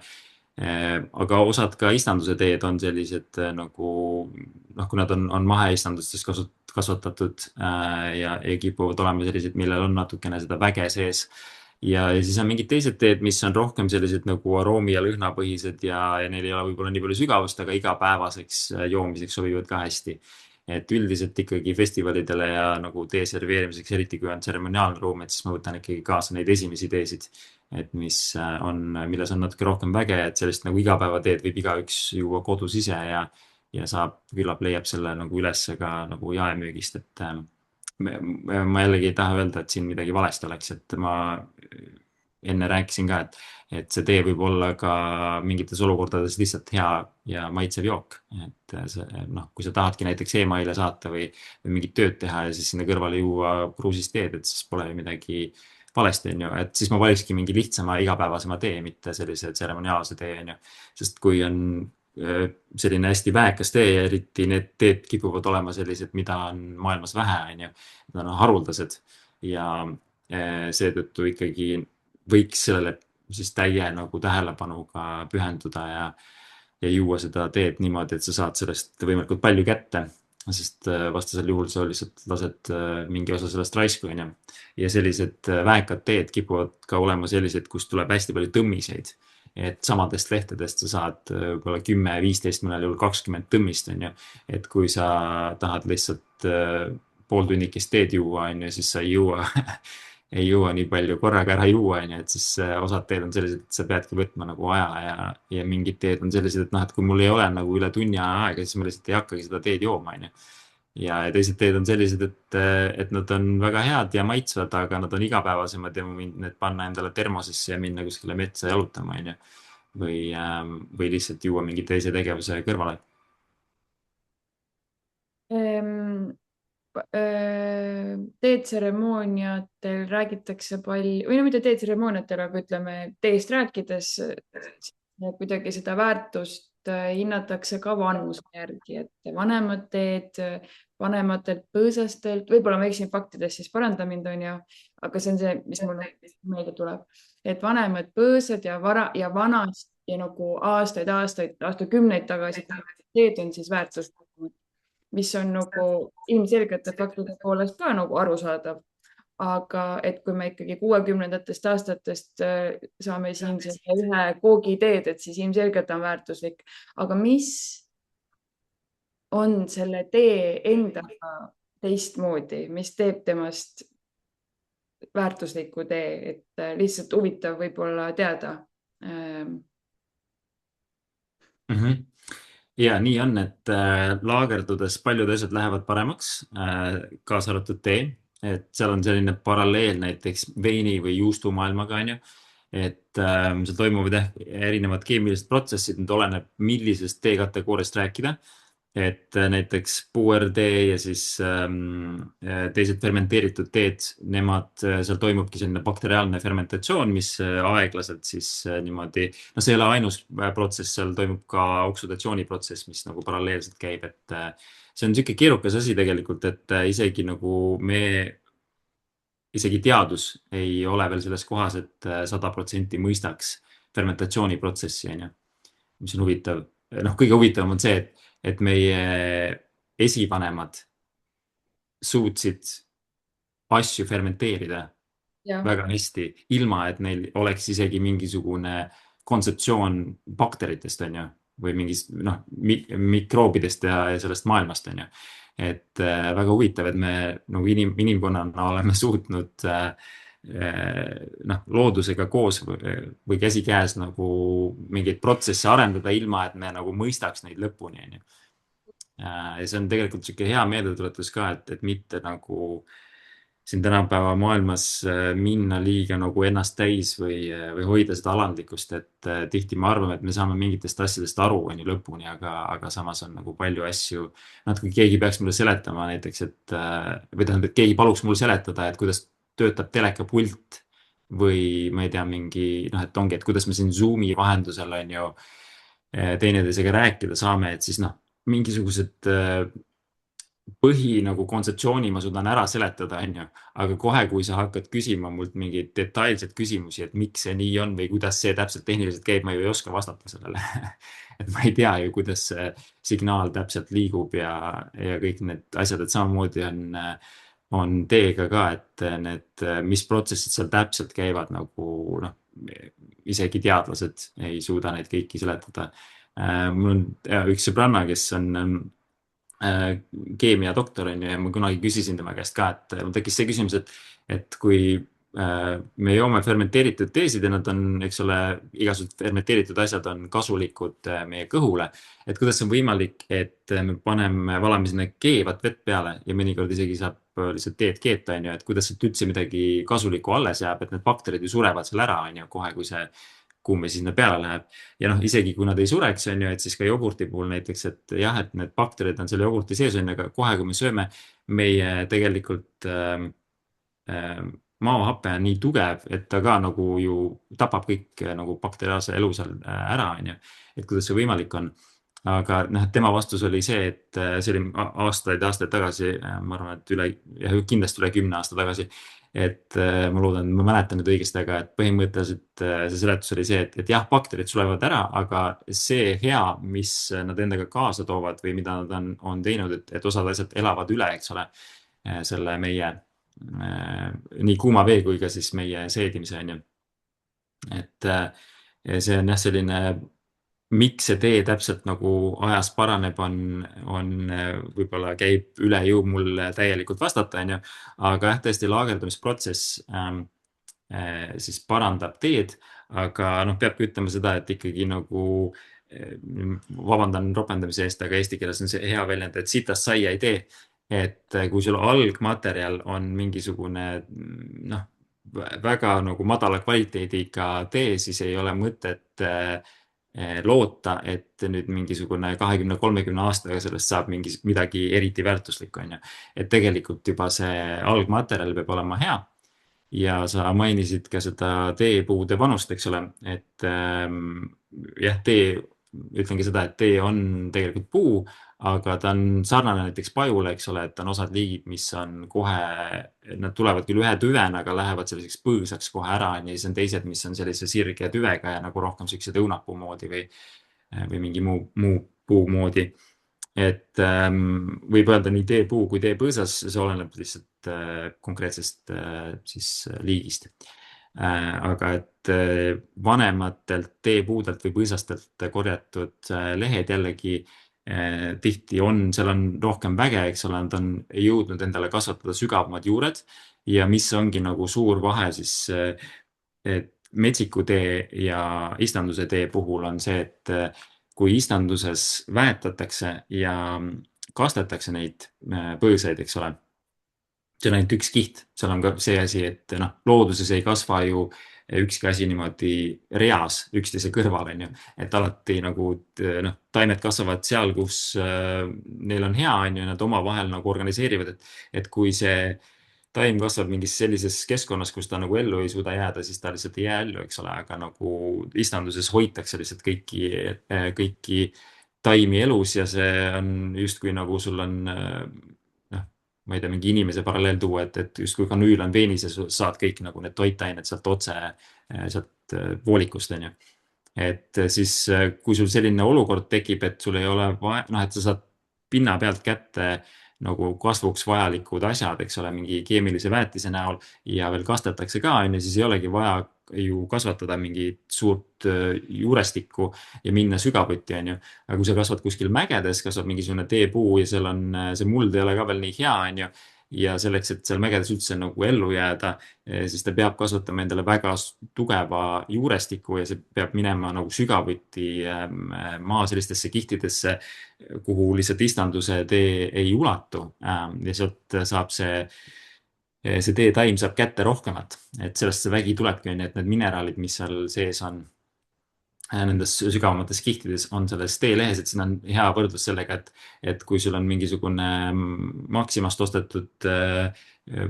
Aga osad ka istanduse teed on sellised nagu noh, kui nad on maheistandustes kasvatatud ja kipuvad olema sellised, millel on natukene seda väge sees. Ja siis on mingid teised teed, mis on rohkem sellised nagu aroomi ja lõhnapõhised ja neil ei ole võib-olla nii palju sügavust, aga igapäevaseks joomiseks sobivad ka hästi. Et üldiselt ikkagi festivalidele ja nagu tee serveerimiseks, eriti kui on tseremoniaalne ruum, et siis ma võtan ikkagi kaasa neid esimesi teesid, et milles on natuke rohkem väge, et sellist nagu igapäevateed võib igaüks juua kodus ise ja küllap leiab selle nagu üles ka nagu jaemüügist, et ma jällegi ei taha öelda, et siin midagi valesti oleks, et ma enne rääkisin ka, et see tee võib olla ka mingites olukordades lihtsalt hea ja maitsev jook. Et noh, kui sa tahadki näiteks emaile saata või mingit tööd teha ja siis sinna kõrvale juua kruusist teed, et siis pole ju midagi valesti, on ju, et siis ma valikski mingi lihtsama igapäevasema tee, mitte sellise tseremoniaalse tee, on ju. Sest kui on selline hästi väekas tee ja eriti need teed kipuvad olema sellised, mida on maailmas vähe, on ju. Need on haruldased ja seetõttu ikkagi võiks sellele siis täie nagu tähelepanuga pühenduda ja juua seda teed niimoodi, et sa saad sellest võimalikult palju kätte, sest vastasel juhul sa lihtsalt lased mingi osa sellest raisku, on ju. Ja sellised väekad teed kipuvad ka olema sellised, kus tuleb hästi palju tõmmiseid, et samadest lehtedest sa saad võib-olla 10, 15, mõnel juhul 20 tõmmist, on ju. Et kui sa tahad lihtsalt pooltunnikest teed juua, on ju, siis sa ei jõua nii palju korraga ära juua, on ju, et siis osad teed on sellised, et sa peadki võtma nagu aja ja mingid teed on sellised, et noh, et kui mul ei ole nagu üle tunni aega, siis ma lihtsalt ei hakkagi seda teed jooma, on ju. Ja teised teed on sellised, et nad on väga head ja maitsvad, aga nad on igapäevasemad ja ma võin need panna endale termosesse ja minna kuskile metsa jalutama, on ju. Või lihtsalt juua mingi teise tegevuse kõrvale. Teetseremooniatel räägitakse palju, või no mitte teetseremooniatel, aga ütleme teest rääkides kuidagi seda väärtust hinnatakse ka vanuse järgi, et vanemad teed vanematelt põõsastelt, võib-olla ma eksin faktides, siis paranda mind, on ju, aga see on see, mis mul meelde tuleb, et vanemad põõsad ja vanast ja nagu aastakümneid tagasi teed on siis väärtuslikumad, mis on nagu ilmselgete faktide poolest ka nagu arusaadav. Aga et kui me ikkagi 60-ndatest aastatest saame siin ühe koogi teed, et siis ilmselgelt on väärtuslik. Aga mis on selle tee endaga teistmoodi, mis teeb temast väärtusliku tee, et lihtsalt huvitav võib-olla teada. Ja nii on, et laagerdudes paljud asjad lähevad paremaks, kaasa arvatud tee. Et seal on selline paralleel näiteks veini või juustumaailmaga, on ju. Et seal toimuvad erinevad keemilised protsessid, nüüd oleneb, millisest teekategooriast rääkida. et näiteks puuõrtee ja siis teised fermenteeritud teed, nemad, seal toimubki selline bakteriaalne fermentatsioon, mis aeglaselt siis niimoodi, no see ei ole ainus protsess, seal toimub ka oksudatsiooniprotsess, mis nagu paralleelselt käib, et see on niisugune keerukas asi tegelikult, et isegi nagu isegi teadus ei ole veel selles kohas, et 100% mõistaks fermentatsiooniprotsessi, on ju, mis on huvitav. Noh, kõige huvitavam on see, et meie esivanemad suutsid asju fermenteerida jah, väga hästi, ilma et neil oleks isegi mingisugune kontseptsioon bakteritest, on ju, või mingist mikroobidest ja sellest maailmast, on ju. Et väga huvitav, et me nagu inimkonnana oleme suutnud loodusega koos või käsikäes nagu mingeid protsesse arendada, ilma et me nagu mõistaks neid lõpuni, on ju. Ja see on tegelikult sihuke hea meeldetuletus ka, et mitte nagu siin tänapäeva maailmas minna liiga nagu ennast täis või hoida seda alandlikkust, et tihti me arvame, et me saame mingitest asjadest aru, on ju, lõpuni, aga samas on nagu palju asju. Kui keegi peaks mulle seletama näiteks, või tähendab, et keegi paluks mul seletada, et kuidas töötab telekapult või ma ei tea, et ongi, et kuidas me siin Zoomi vahendusel, on ju, teineteisega rääkida saame, et siis mingisugused nagu kontseptsiooni ma suudan ära seletada, on ju, aga kohe, kui sa hakkad küsima mult mingeid detailseid küsimusi, et miks see nii on või kuidas see täpselt tehniliselt käib, ma ju ei oska vastata sellele. Et ma ei tea ju, kuidas see signaal täpselt liigub ja kõik need asjad, et samamoodi on teega ka, et mis protsessid seal täpselt käivad, nagu isegi teadlased ei suuda neid kõiki seletada. Mul on üks sõbranna, kes on keemiadoktor, on ju, ja ma kunagi küsisin tema käest ka, et mul tekkis see küsimus, et kui me joome fermenteeritud teesid ja nad on, eks ole, igasugused fermenteeritud asjad on kasulikud meie kõhule, et kuidas on võimalik, et me valame sinna keevat vett peale ja mõnikord isegi saab lihtsalt teed keeta, on ju, et kuidas sealt üldse midagi kasulikku alles jääb, et need bakterid ju surevad seal ära, on ju, kohe, kui see kuum sinna peale läheb. Ja isegi kui nad ei sureks, on ju, et siis ka jogurti puhul näiteks, et jah, et need bakterid on selle jogurti sees, on ju, aga kohe, kui me sööme, meie tegelikult maohape on nii tugev, et ta ka nagu ju tapab kõik nagu bakteriaalse elu seal ära, on ju, et kuidas see võimalik on. Aga tema vastus oli see, et see oli aastaid tagasi, ma arvan, et kindlasti üle 10 aasta tagasi, et ma loodan, ma mäletan nüüd õigesti, aga et põhimõtteliselt see seletus oli see, et jah, bakterid sulevad ära, aga see hea, mis nad endaga kaasa toovad või mida nad on teinud, et osad asjad elavad üle, eks ole, selle meie nii kuuma vee kui ka siis meie seedimise, on ju. Et see on jah, selline, miks see tee täpselt nagu ajas paraneb, võib-olla käib üle jõu mul täielikult vastata, on ju, aga jah, tõesti laagerdamisprotsess siis parandab teed, aga peabki ütlema seda, et ikkagi nagu vabandan ropendamise eest, aga eesti keeles on see hea väljend, et sitast saia ei tee. Et kui sul algmaterjal on mingisugune väga nagu madala kvaliteediga tee, siis ei ole mõtet loota, et nüüd mingisugune 20-30 aastaga sellest saab midagi eriti väärtuslikku, on ju. Et tegelikult juba see algmaterjal peab olema hea. Ja sa mainisid ka seda teepuude vanust, eks ole, et jah, ütlengi seda, et tee on tegelikult puu, aga ta on sarnane näiteks pajule, eks ole, et on osad liigid, mis on kohe, nad tulevad küll ühe tüvena, aga lähevad selliseks põõsaks kohe ära, ja siis on teised, mis on sellise sirge tüvega ja nagu rohkem sellised õunapuu moodi või mingi muu puu moodi. Et võib öelda nii teepuu kui teepõõsas, see oleneb lihtsalt konkreetsest siis liigist. Aga et vanematelt teepuudelt või põõsastelt korjatud lehed jällegi tihti seal on rohkem väge, eks ole, nad on jõudnud endale kasvatada sügavamad juured ja mis ongi nagu suur vahe siis, et metsiku tee ja istanduse tee puhul on see, et kui istanduses väetatakse ja kastetakse neid põõsaid, eks ole, see on ainult üks kiht, seal on ka see asi, et looduses ei kasva ju ükski asi niimoodi reas üksteise kõrval, on ju. Et alati nagu noh, taimed kasvavad seal, kus neil on hea, on ju, nad omavahel nagu organiseerivad, et kui see taim kasvab mingis sellises keskkonnas, kus ta nagu ellu ei suuda jääda, siis ta lihtsalt ei jää ellu, eks ole, aga nagu istanduses hoitakse lihtsalt kõiki taimi elus ja see on justkui nagu sul on noh, ma ei tea, mingi inimese paralleel tuua, et justkui kanüül on veenis ja sa saad kõik nagu need toitained sealt otse sealt voolikust, on ju. Et siis, kui sul selline olukord tekib, et sul ei ole vaja, noh, et sa saad pinna pealt kätte nagu kasvuks vajalikud asjad, eks ole, mingi keemilise väetise näol ja veel kastetakse ka, on ju, siis ei olegi vaja ju kasvatada mingit suurt juurestikku ja minna sügavuti, on ju. Aga kui sa kasvad kuskil mägedes, kasvab mingisugune teepuu ja seal on, see muld ei ole ka veel nii hea, on ju. Ja selleks, et seal mägedes üldse nagu ellu jääda, siis ta peab kasvatama endale väga tugeva juurestiku ja see peab minema nagu sügavuti maa sellistesse kihtidesse, kuhu lihtsalt istanduse tee ei ulatu. Ja sealt saab see teetaim saab kätte rohkemat, et sellest see vägi tulebki, on ju, et need mineraalid, mis seal sees on nendes sügavamates kihtides on selles teelehes, et siin on hea võrdlus sellega, et kui sul on mingisugune Maximast ostetud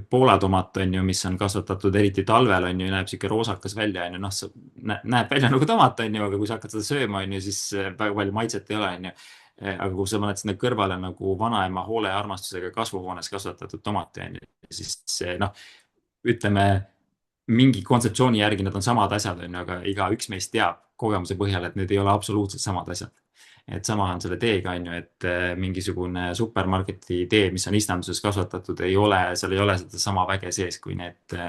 Poola tomat, on ju, mis on kasvatatud eriti talvel, on ju, näeb siuke roosakas välja, on ju, noh, näeb välja nagu tomat, on ju, aga kui sa hakkad seda sööma, on ju, siis väga palju maitset ei ole, on ju. Aga kui sa paned sinna kõrvale nagu vanaema hoole ja armastusega kasvuhoones kasvatatud tomati, on ju, siis noh, ütleme, mingi kontseptsiooni järgi nad on samad asjad, on ju, aga igaüks meist teab kogemuse põhjal, et need ei ole absoluutselt samad asjad. Et sama on selle teega, on ju, et mingisugune supermarketi tee, mis on istanduses kasvatatud, seal ei ole seda sama väge sees kui need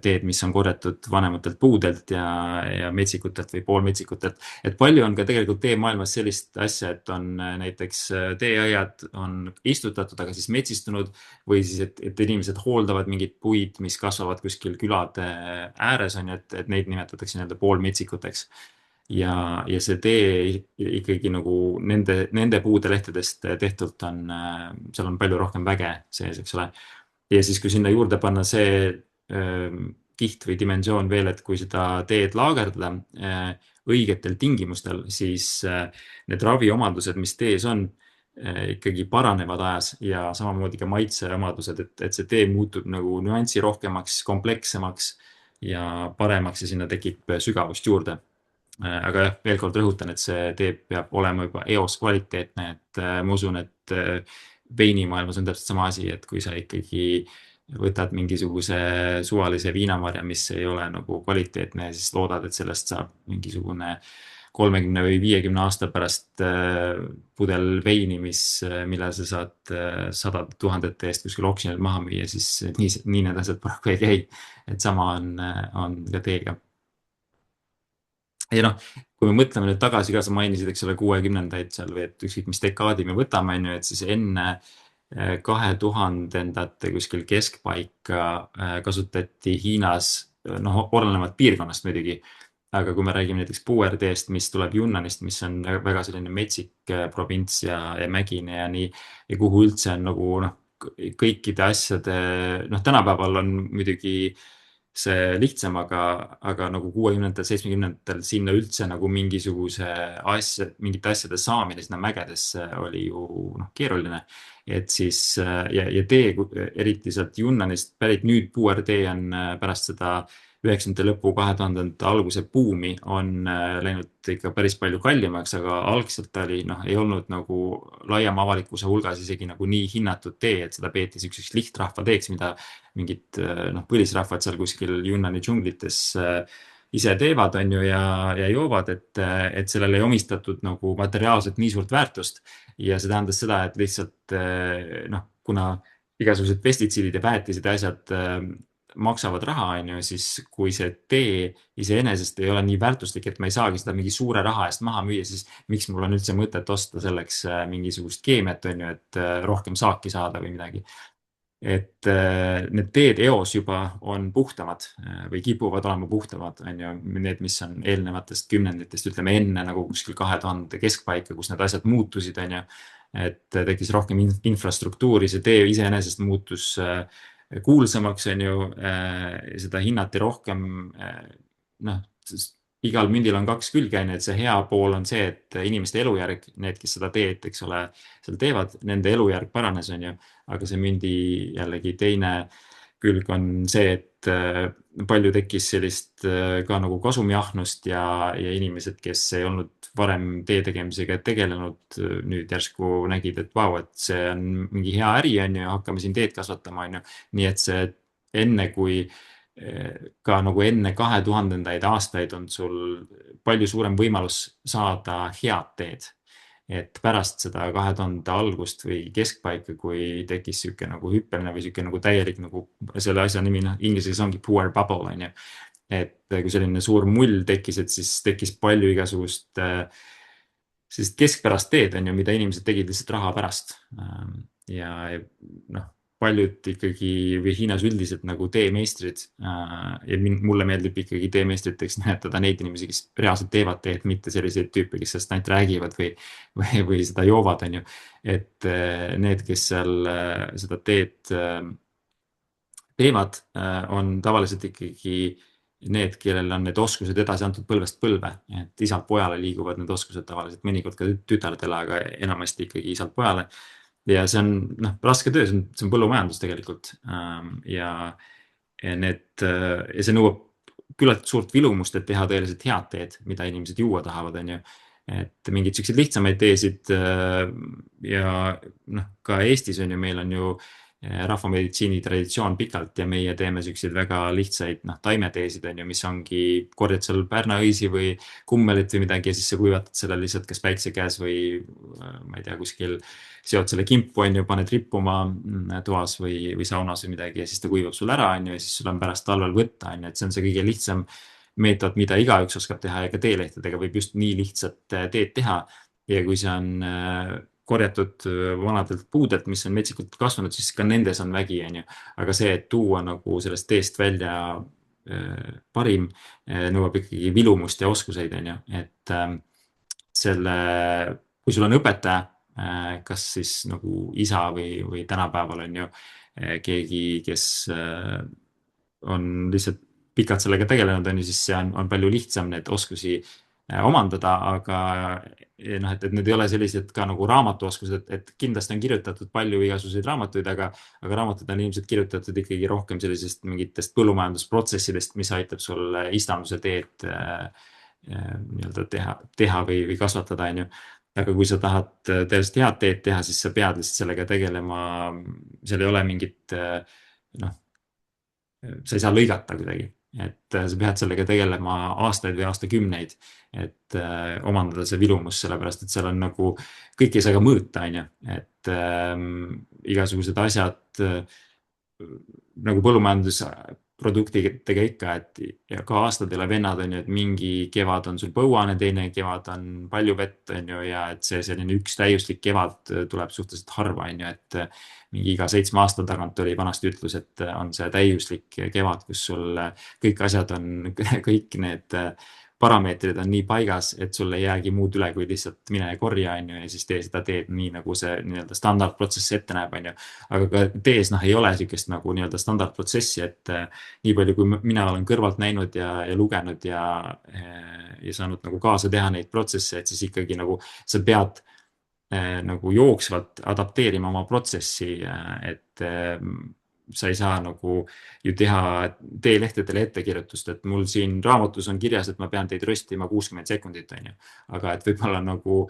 teed, mis on korjatud vanematelt puudelt ja metsikutelt või poolmetsikutelt. Et palju on ka tegelikult teemaailmas sellist asja, et on näiteks teeaiad on istutatud, aga siis metsistunud või siis, et inimesed hooldavad mingid puid, mis kasvavad kuskil külade ääres, on ju, et neid nimetatakse nii-öelda poolmetsikuteks. Ja see tee ikkagi nagu nende puude lehtedest tehtult on, seal on palju rohkem väge sees, eks ole. Ja siis, kui sinna juurde panna see kiht või dimensioon veel, et kui seda teed laagerdada õigetel tingimustel, siis need raviomadused, mis tees on, ikkagi paranevad ajas ja samamoodi ka maitseomadused, et see tee muutub nagu nüansi rohkemaks, komplekssemaks ja paremaks ja sinna tekib sügavust juurde. Aga jah, veel kord rõhutan, et see tee peab olema juba eos kvaliteetne, et ma usun, et veinimaailmas on täpselt sama asi, et kui sa ikkagi võtad mingisuguse suvalise viinamarja, mis ei ole nagu kvaliteetne ja siis loodad, et sellest saab mingisugune 30 või 50 aasta pärast pudel veini, mille sa saad 100 000 eest kuskil oksjonil maha müüa, siis nii need asjad paraku ei käi. Et sama on ka teega. Ja noh, kui me mõtleme nüüd tagasi ka, sa mainisid, eks ole, 60-ndaid seal või et ükskõik mis dekaadi me võtame, on ju, et siis enne 2000-ndate kuskil keskpaika kasutati Hiinas, noh, olenevalt piirkonnast muidugi, aga kui me räägime näiteks puuerteest, mis tuleb Yunnanist, mis on väga selline metsik provints ja mägine ja nii, ja kuhu üldse on nagu noh, kõikide asjade, noh, tänapäeval on muidugi see lihtsam, aga nagu 60-ndatel, 70-ndatel sinna üldse nagu mingite asjade saamine sinna mägedesse oli ju keeruline. Et siis, ja tee, eriti sealt Yunnanist pärit nüüd puuertee on pärast seda 90-ndate lõpu 2000-ndate alguse buumi on läinud ikka päris palju kallimaks, aga algselt ta oli, noh, ei olnud nagu laiema avalikkuse hulgas isegi nagu nii hinnatud tee, et seda peeti selliseks lihtrahva teeks, mida mingid põlisrahvad seal kuskil Yunnani džunglites ise teevad, on ju, ja joovad, et sellele ei omistatud nagu materiaalselt nii suurt väärtust. Ja see tähendas seda, et lihtsalt, noh, kuna igasugused pestitsiidid ja väetised ja asjad maksavad raha, on ju, siis kui see tee iseenesest ei ole nii väärtuslik, et ma ei saagi seda mingi suure raha eest maha müüa, siis miks mul on üldse mõtet osta selleks mingisugust keemiat, on ju, et rohkem saaki saada või midagi. Et need teed eos juba on puhtamad või kipuvad olema puhtamad, on ju, need, mis on eelnevatest kümnenditest, ütleme enne nagu kuskil 2000 keskpaika, kus need asjad muutusid, on ju, et tekkis rohkem infrastruktuuri, see tee iseenesest muutus kuulsamaks, on ju, seda hinnati rohkem, noh, igal mündil on kaks külge, on ju, et see hea pool on see, et inimeste elujärg, need, kes seda teed, eks ole, seal teevad, nende elujärg paranes, on ju, aga see mündi jällegi teine külg on see, et palju tekkis sellist ka nagu kasumiahnust ja inimesed, kes ei olnud varem tee tegemisega tegelenud, nüüd järsku nägid, et vau, et see on mingi hea äri, on ju, hakkame siin teed kasvatama, on ju. Nii et see enne kui ka nagu enne 2000-ndaid aastaid on sul palju suurem võimalus saada head teed. Et pärast seda 2000 algust või keskpaika, kui tekkis siuke nagu hüppeline või siuke nagu täielik nagu selle asja nimi, noh, inglise keeles ongi poor bubble, on ju. Et kui selline suur mull tekkis, et siis tekkis palju igasugust sellist keskpärast teed, on ju, mida inimesed tegid lihtsalt raha pärast. Ja noh, paljud ikkagi või Hiinas üldiselt nagu teemeistrid ja mulle meeldib ikkagi teemeistriteks nimetada neid inimesi, kes reaalselt teevad teed, mitte selliseid tüüpe, kes sellest ainult räägivad või seda joovad, on ju. Et need, kes seal seda teed teevad, on tavaliselt ikkagi need, kellel on need oskused edasi antud põlvest põlve, et isalt pojale liiguvad need oskused tavaliselt, mõnikord ka tütardele, aga enamasti ikkagi isalt pojale. Ja see on raske töö, see on põllumajandus tegelikult. Ja see nõuab küllalt suurt vilumust, et teha tõeliselt head teed, mida inimesed juua tahavad, on ju. Et mingid sellised lihtsamaid teesid ja ka Eestis on ju, meil on ju rahvameditsiini traditsioon pikalt ja meie teeme selliseid väga lihtsaid taimeteesid, on ju, mis ongi, korjad seal pärnaõisi või kummelit või midagi ja siis sa kuivatad selle lihtsalt kas päikse käes või ma ei tea, kuskil seod selle kimpu, on ju, paned rippuma toas või saunas või midagi ja siis ta kuivab sul ära, on ju, ja siis sul on pärast talvel võtta, on ju, et see on see kõige lihtsam meetod, mida igaüks oskab teha ja ka teelehtedega võib just nii lihtsat teed teha. Ja kui see on korjatud vanadelt puudelt, mis on metsikult kasvanud, siis ka nendes on vägi, on ju. Aga see, et tuua nagu sellest teest välja parim, nõuab ikkagi vilumust ja oskuseid, on ju. Et kui sul on õpetaja, kas siis nagu isa või tänapäeval on ju keegi, kes on lihtsalt pikalt sellega tegelenud, on ju, siis see on palju lihtsam need oskusi omandada, aga et need ei ole sellised ka nagu raamatuoskused, et kindlasti on kirjutatud palju igasuguseid raamatuid, aga raamatud on ilmselt kirjutatud ikkagi rohkem sellisest mingitest põllumajandusprotsessidest, mis aitab sul istanduse teed nii-öelda teha või kasvatada, on ju. Aga kui sa tahad tõeliselt head teed teha, siis sa pead lihtsalt sellega tegelema, seal ei ole mingit, sa ei saa lõigata kuidagi. Et sa pead sellega tegelema aastaid või aastakümneid, et omandada see vilumus, sellepärast, et seal on nagu, kõik ei saa ka mõõta, on ju, et igasugused asjad nagu põllumajandusproduktiga ikka, et ja ka aastatele vennad on ju, et mingi kevad on sul põuane, teine kevad on palju vett, on ju, ja et see selline üks täiuslik kevad tuleb suhteliselt harva, on ju, et mingi iga 7 aasta tagant oli vanasti ütlus, et on see täiuslik kevad, kus sul kõik asjad on, kõik need parameetrid on nii paigas, et sul ei jäägi muud üle, kui lihtsalt mine ja korja, on ju, ja siis tee seda teed nii, nagu see nii-öelda standardprotsess ette näeb, on ju. Aga ka tees ei ole sellisest nagu nii-öelda standardprotsessi, et nii palju, kui mina olen kõrvalt näinud ja lugenud ja saanud nagu kaasa teha neid protsesse, et siis ikkagi nagu sa pead nagu jooksvalt adapteerima oma protsessi, et sa ei saa nagu ju teha teelehtedele ettekirjutust, et mul siin raamatus on kirjas, et ma pean teid röstima 60 sekundit, on ju. Aga et võib-olla nagu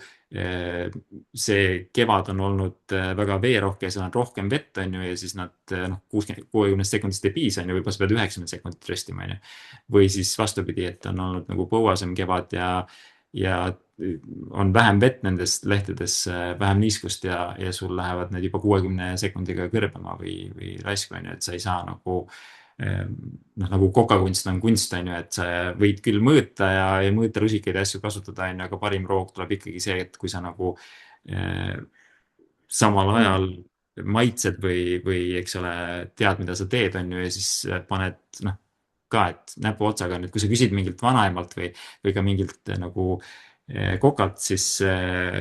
see kevad on olnud väga veerohke, seal on rohkem vett, on ju, ja siis nad 60 sekundist ei piisa, on ju, võib-olla sa pead 90 sekundit röstima, on ju. Või siis vastupidi, et on olnud nagu põuasem kevad ja on vähem vett nendes lehtedes, vähem niiskust ja sul lähevad need juba 60 sekundiga kõrbema või raisku, on ju, et sa ei saa nagu kokakunst on kunst, on ju, et sa võid küll mõõta ja mõõta rusikaid ja asju kasutada, on ju, aga parim roog tuleb ikkagi see, et kui sa nagu samal ajal maitsed või eks ole, tead, mida sa teed, on ju, ja siis paned ka, et näpuotsaga, nüüd kui sa küsid mingilt vanaemalt või ka mingilt nagu kokalt, siis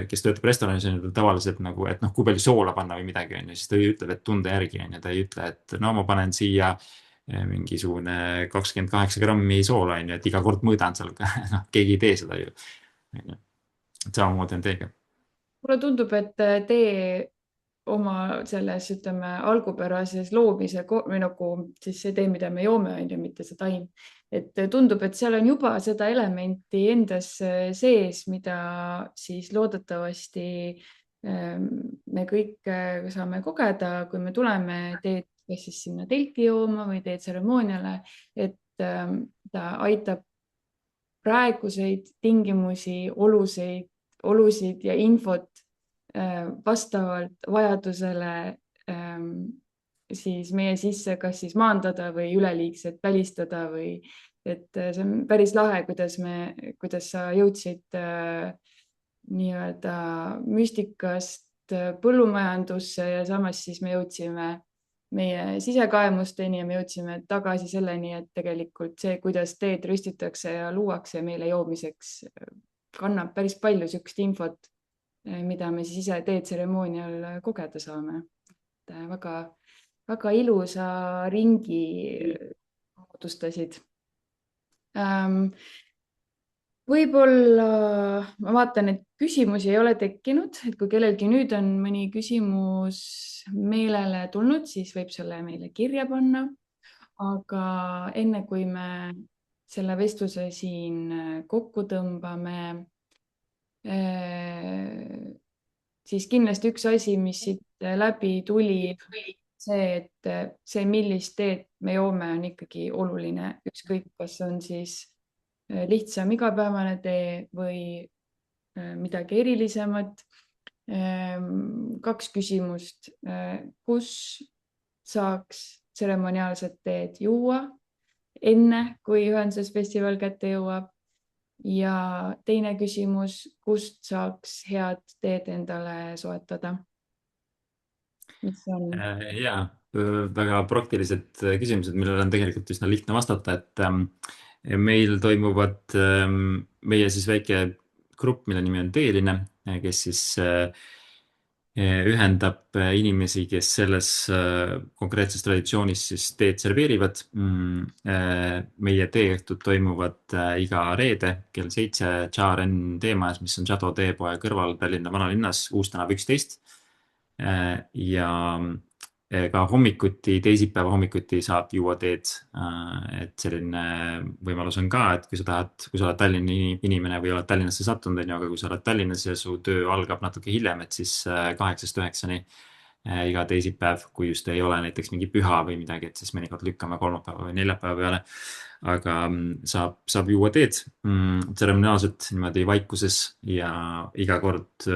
kes töötab restoranis, on ju tavaliselt nagu, et noh, kui palju soola panna või midagi, on ju, siis ta ütleb, et tunde järgi, on ju, ta ei ütle, et no ma panen siia mingisugune 28 grammi soola, on ju, et iga kord mõõdan seal, noh, keegi ei tee seda ju. on ju. Et samamoodi on teega. mulle tundub, et tee oma selles, ütleme, algupärases loomise või nagu siis see tee, mida me joome, on ju, mitte see taim. et tundub, et seal on juba seda elementi endas sees, mida siis loodetavasti me kõik saame kogeda, kui me tuleme teed kas siis sinna telki jooma või teetseremooniale, et ta aitab praeguseid tingimusi, olusid ja infot vastavalt vajadusele siis meie sisse kas siis maandada või üleliigset välistada või et see on päris lahe, kuidas sa jõudsid nii-öelda müstikast põllumajandusse ja samas siis me jõudsime meie sisekaemusteni ja me jõudsime tagasi selleni, et tegelikult see, kuidas teed rüstitakse ja luuakse meile joomiseks, kannab päris palju niisugust infot, mida me siis ise teetseremoonial kogeda saame. väga, väga ilusa ringi moodustasid. Võib-olla ma vaatan, et küsimusi ei ole tekkinud, et kui kellelgi nüüd on mõni küsimus meelele tulnud, siis võib selle meile kirja panna. Aga enne kui me selle vestluse siin kokku tõmbame, siis kindlasti üks asi, mis siit läbi tuli, see, et see, millist teed me joome, on ikkagi oluline, ükskõik, kas on siis lihtsam igapäevane tee või midagi erilisemat. Kaks küsimust. Kus saaks tseremoniaalset teed juua enne, kui ühendusfestival kätte jõuab? Ja teine küsimus, kust saaks head teed endale soetada? Mis on? Ja väga praktilised küsimused, millele on tegelikult üsna lihtne vastata, et meil toimuvad meie siis väike grupp, mille nimi on Teeline, kes siis ühendab inimesi, kes selles konkreetses traditsioonis siis teed serveerivad. Meie teeõhtud toimuvad iga reede kell 7 Tšaaren teemajas, mis on Shadow teepoe kõrval Tallinna vanalinnas, Uus-tänav 11. Ja ka hommikuti, teisipäeva hommikuti saab juua teed. Et selline võimalus on ka, et kui sa oled Tallinna inimene või oled Tallinnasse sattunud, aga kui sa oled Tallinnas ja su töö algab natuke hiljem, et siis 8-9 iga teisipäev, kui just ei ole näiteks mingi püha või midagi, et siis mõnikord lükkame kolmapäeva või neljapäeva peale. Aga saab juua teed tseremoniaalselt niimoodi vaikuses ja iga kord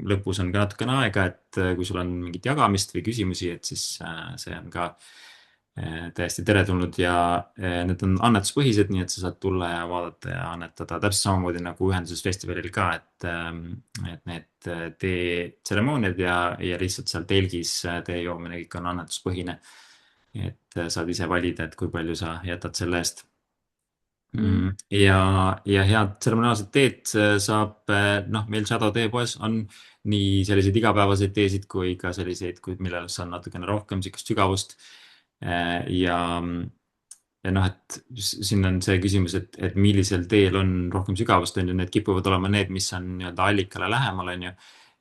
lõpus on ka natukene aega, et kui sul on mingit jagamist või küsimusi, et siis see on ka täiesti teretulnud ja need on annetuspõhised, nii et sa saad tulla ja vaadata ja annetada täpselt samamoodi nagu ühendusfestivalil ka, et need teetseremooniad ja lihtsalt seal telgis tee joomine kõik on annetuspõhine. Et saad ise valida, et kui palju sa jätad selle eest. Ja head tseremoniaalset teed saab, noh, meil Shadow teepoes on nii selliseid igapäevaseid teesid kui ka selliseid, millel on natukene rohkem siukest sügavust. Ja noh, et siin on see küsimus, et millisel teel on rohkem sügavust, on ju, need kipuvad olema need, mis on nii-öelda allikale lähemal, on ju.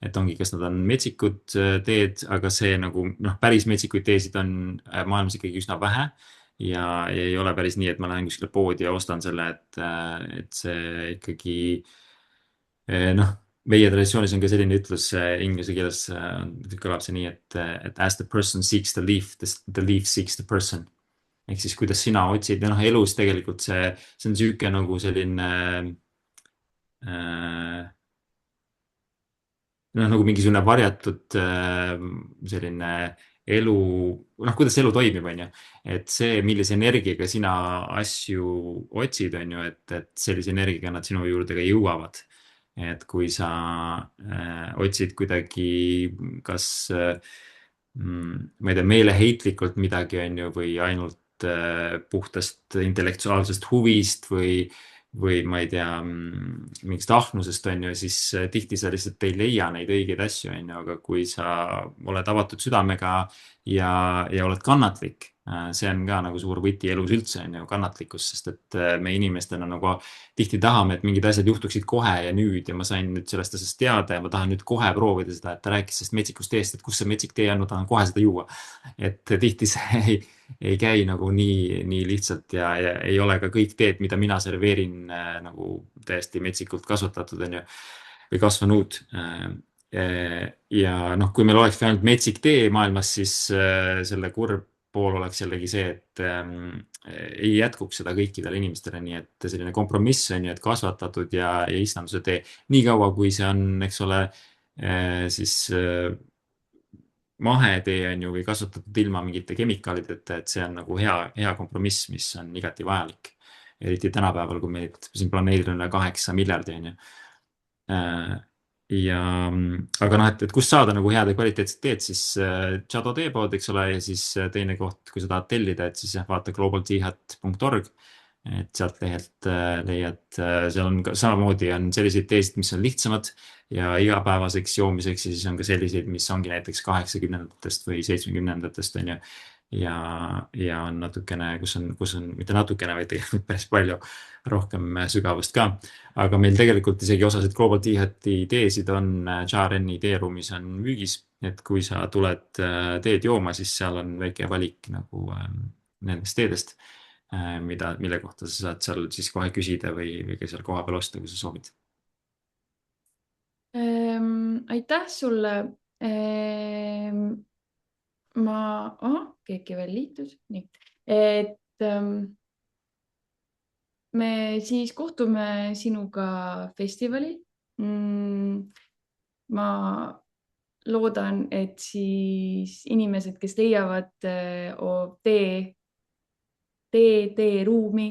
Et ongi, kas nad on metsikud teed, aga see nagu, noh, päris metsikuid teesid on maailmas ikkagi üsna vähe. Ja ei ole päris nii, et ma lähen kuskile poodi ja ostan selle, et see ikkagi, noh, meie traditsioonis on ka selline ütlus inglise keeles, kõlab see nii, et as the person seeks the leaf seeks the person. Ehk siis, kuidas sina otsid ja noh, elus tegelikult see on siuke nagu selline, noh, nagu mingisugune varjatud selline elu, noh, kuidas elu toimib, on ju. Et see, millise energiaga sina asju otsid, on ju, et sellise energiaga nad sinu juurde ka jõuavad. Et kui sa otsid kuidagi, kas, ma ei tea, meeleheitlikult midagi, on ju, või ainult puhtast intellektuaalsest huvist või või ma ei tea, mingist ahnusest on ju, siis tihti sa lihtsalt ei leia neid õigeid asju, on ju, aga kui sa oled avatud südamega ja oled kannatlik, see on ka nagu suur võti elus üldse, on ju, kannatlikkus, sest et me inimestena nagu tihti tahame, et mingid asjad juhtuksid kohe ja nüüd ja ma sain nüüd sellest asjast teada ja ma tahan nüüd kohe proovida seda, et ta rääkis sellest metsikust teest, et kus see metsik tee on, ma tahan kohe seda juua. Et tihti see ei käi nagu nii lihtsalt ja ei ole ka kõik teed, mida mina serveerin nagu täiesti metsikult kasvatatud, on ju, või kasvanud. Ja noh, kui meil olekski ainult metsik tee maailmas, siis selle kurb pool oleks jällegi see, et ei jätkuks seda kõikidele inimestele, nii et selline kompromiss on ju, et kasvatatud ja istanduse tee, nii kaua kui see on, eks ole, siis mahetee on ju või kasvatatud ilma mingite kemikaalideta, et see on nagu hea kompromiss, mis on igati vajalik. Eriti tänapäeval, kui meid siin planeeril on üle 8 miljardi, on ju. Ja, aga noh, et kust saada nagu head ja kvaliteetset teed, siis Chado teepood, eks ole, ja siis teine koht, kui sa tahad tellida, et siis vaata globalteahat.org, et sealt lehelt leiad, seal on ka samamoodi on selliseid teesid, mis on lihtsamad ja igapäevaseks joomiseks ja siis on ka selliseid, mis ongi näiteks 80-ndatest või 70-ndatest, on ju. Ja on natukene, kus on mitte natukene, vaid tegelikult päris palju rohkem sügavust ka. Aga meil tegelikult isegi osasid Global Teahati teesid on Charenni teeruumis on müügis, et kui sa tuled teed jooma, siis seal on väike valik nagu nendest teedest, mille kohta sa saad seal siis kohe küsida või ka seal koha peal osta, kui sa soovid. Aitäh sulle. Keegi veel liitus. Nii. Et me siis kohtume sinuga festivalil. Ma loodan, et siis inimesed, kes leiavad teeruumi,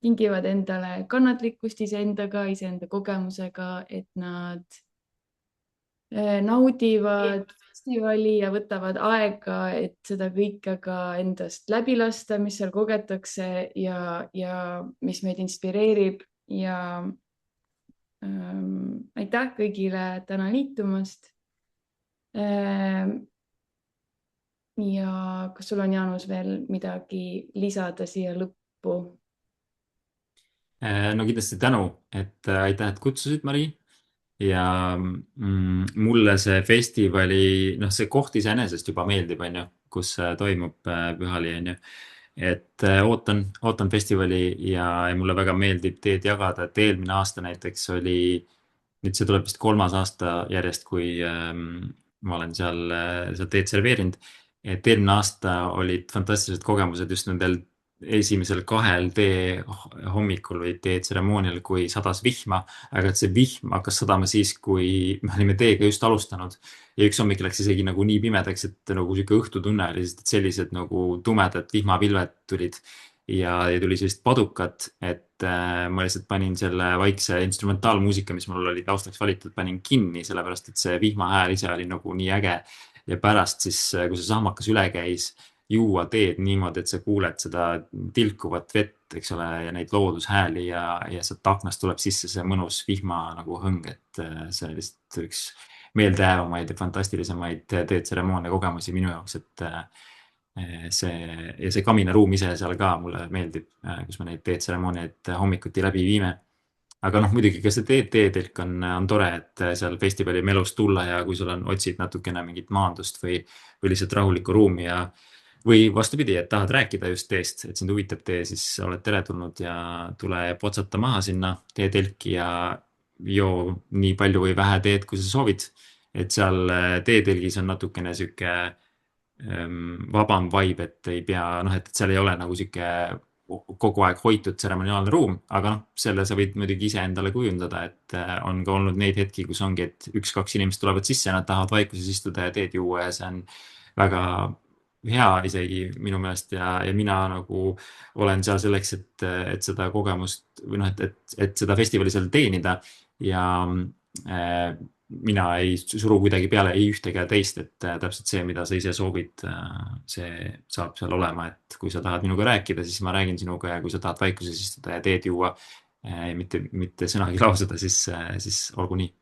tingivad endale kannatlikkust iseendaga, iseenda kogemusega, et nad naudivad festivali ja võtavad aega, et seda kõike ka endast läbi lasta, mis seal kogetakse ja mis meid inspireerib ja aitäh kõigile täna liitumast. Ja kas sul on, Jaanus, veel midagi lisada siia lõppu? No kindlasti tänu, et aitäh, et kutsusid, Mari. Ja mulle see festivali, noh, see koht iseenesest juba meeldib, on ju, kus toimub Pühali, on ju. Et ootan festivali ja mulle väga meeldib teed jagada, et eelmine aasta näiteks oli, nüüd see tuleb vist 3. aasta järjest, kui ma olen seal teed serveerinud. Et eelmine aasta olid fantastilised kogemused just nendel esimesel 2 tee hommikul või tee tseremoonial, kui sadas vihma, aga et see vihm hakkas sadama siis, kui me olime teega just alustanud ja üks hommik läks isegi nagu nii pimedaks, et nagu sihuke õhtutunne oli, sest sellised nagu tumedad vihmapilved tulid ja tuli sellist padukat, et ma lihtsalt panin selle vaikse instrumentaalmuusika, mis mul oli taustaks valitud, panin kinni, sellepärast et see vihmahääl ise oli nagu nii äge ja pärast siis, kui see sahmakas üle käis, juua teed niimoodi, et sa kuuled seda tilkuvat vett, eks ole, ja neid loodushääli ja sealt aknast tuleb sisse see mõnus vihma nagu hõng, et see oli lihtsalt üks meeldejäävamaid ja fantastilisemaid teetseremoonia kogemusi minu jaoks, et see kaminaruum ise seal ka mulle meeldib, kus me neid teetseremooniaid hommikuti läbi viime. Aga noh, muidugi ka see teetelk on tore, et seal festivali melust tulla ja kui sul otsid natukene mingit maandust või lihtsalt rahulikku ruumi või vastupidi, et tahad rääkida just teest, et sind huvitab tee, siis oled teretulnud ja tule potsata maha sinna teetelki ja joo nii palju või vähe teed, kui sa soovid. Et seal teetelgis on natukene sihuke vabam vibe, et ei pea, noh, et seal ei ole nagu sihuke kogu aeg hoitud tseremoniaalne ruum, aga noh, selle sa võid muidugi ise endale kujundada, et on ka olnud neid hetki, kus ongi, et 1-2 inimest tulevad sisse ja nad tahavad vaikuses istuda ja teed juua ja see on väga hea isegi minu meelest ja mina nagu olen seal selleks, et seda kogemust või noh, et seda festivali seal teenida ja mina ei suru kuidagi peale ei ühte ega teist, et täpselt see, mida sa ise soovid, see saab seal olema, et kui sa tahad minuga rääkida, siis ma räägin sinuga ja kui sa tahad vaikuses istuda ja teed juua, mitte sõnagi lausuda, siis olgu nii.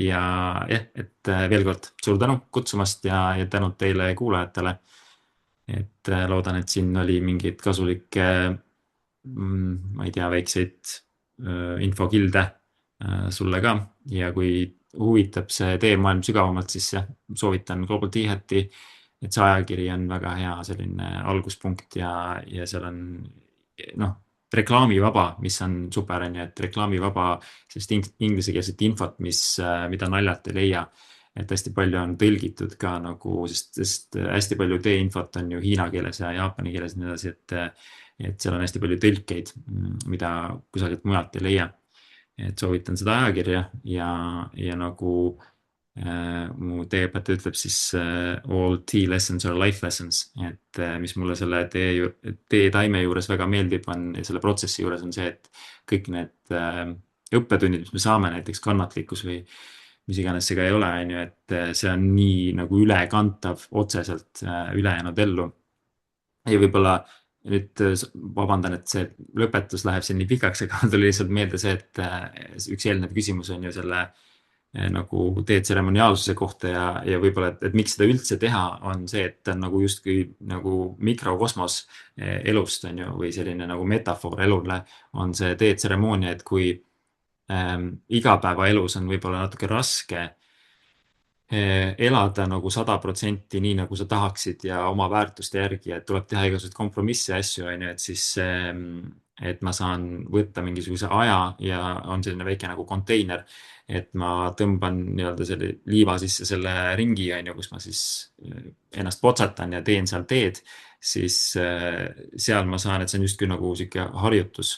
Ja jah, et veel kord suur tänu kutsumast ja tänud teile kuulajatele. Et loodan, et siin oli mingeid kasulikke, ma ei tea, väikseid infokilde sulle ka ja kui huvitab see teemaailm sügavamalt, siis jah, soovitan Global Tea Hati, et see ajakiri on väga hea selline alguspunkt ja seal on noh, reklaamivaba, mis on super, on ju, et reklaamivaba sellist inglisekeelset infot, mida naljalt ei leia. Et hästi palju on tõlgitud ka nagu, sest hästi palju teeinfot on ju hiina keeles ja jaapani keeles ja nii edasi, et seal on hästi palju tõlkeid, mida kusagilt mujalt ei leia. Et soovitan seda ajakirja ja nagu mu teeõpetaja ütleb, siis all tea lessons are life lessons, et mis mulle selle teetaime juures väga meeldib, ja selle protsessi juures on see, et kõik need õppetunnid, mis me saame, näiteks kannatlikkus või mis iganes see ka ei ole, on ju, et see on nii nagu ülekantav otseselt ülejäänud ellu. Ja võib-olla nüüd vabandan, et see lõpetus läheb siin nii pikaks, aga tuli lihtsalt meelde see, et üks eelnev küsimus on ju selle nagu teetseremoniaalsuse kohta ja võib-olla, et miks seda üldse teha, on see, et ta on nagu justkui nagu mikrokosmos elust on ju, või selline nagu metafoor elule on see teetseremoonia, et kui igapäevaelus on võib-olla natuke raske elada nagu 100% nii, nagu sa tahaksid ja oma väärtuste järgi, et tuleb teha igasuguseid kompromisse asju, on ju, et siis, et ma saan võtta mingisuguse aja ja on selline väike nagu konteiner, et ma tõmban nii-öelda selle liiva sisse selle ringi, on ju, kus ma siis ennast potsatan ja teen seal teed, siis seal ma saan, et see on justkui nagu sihuke harjutus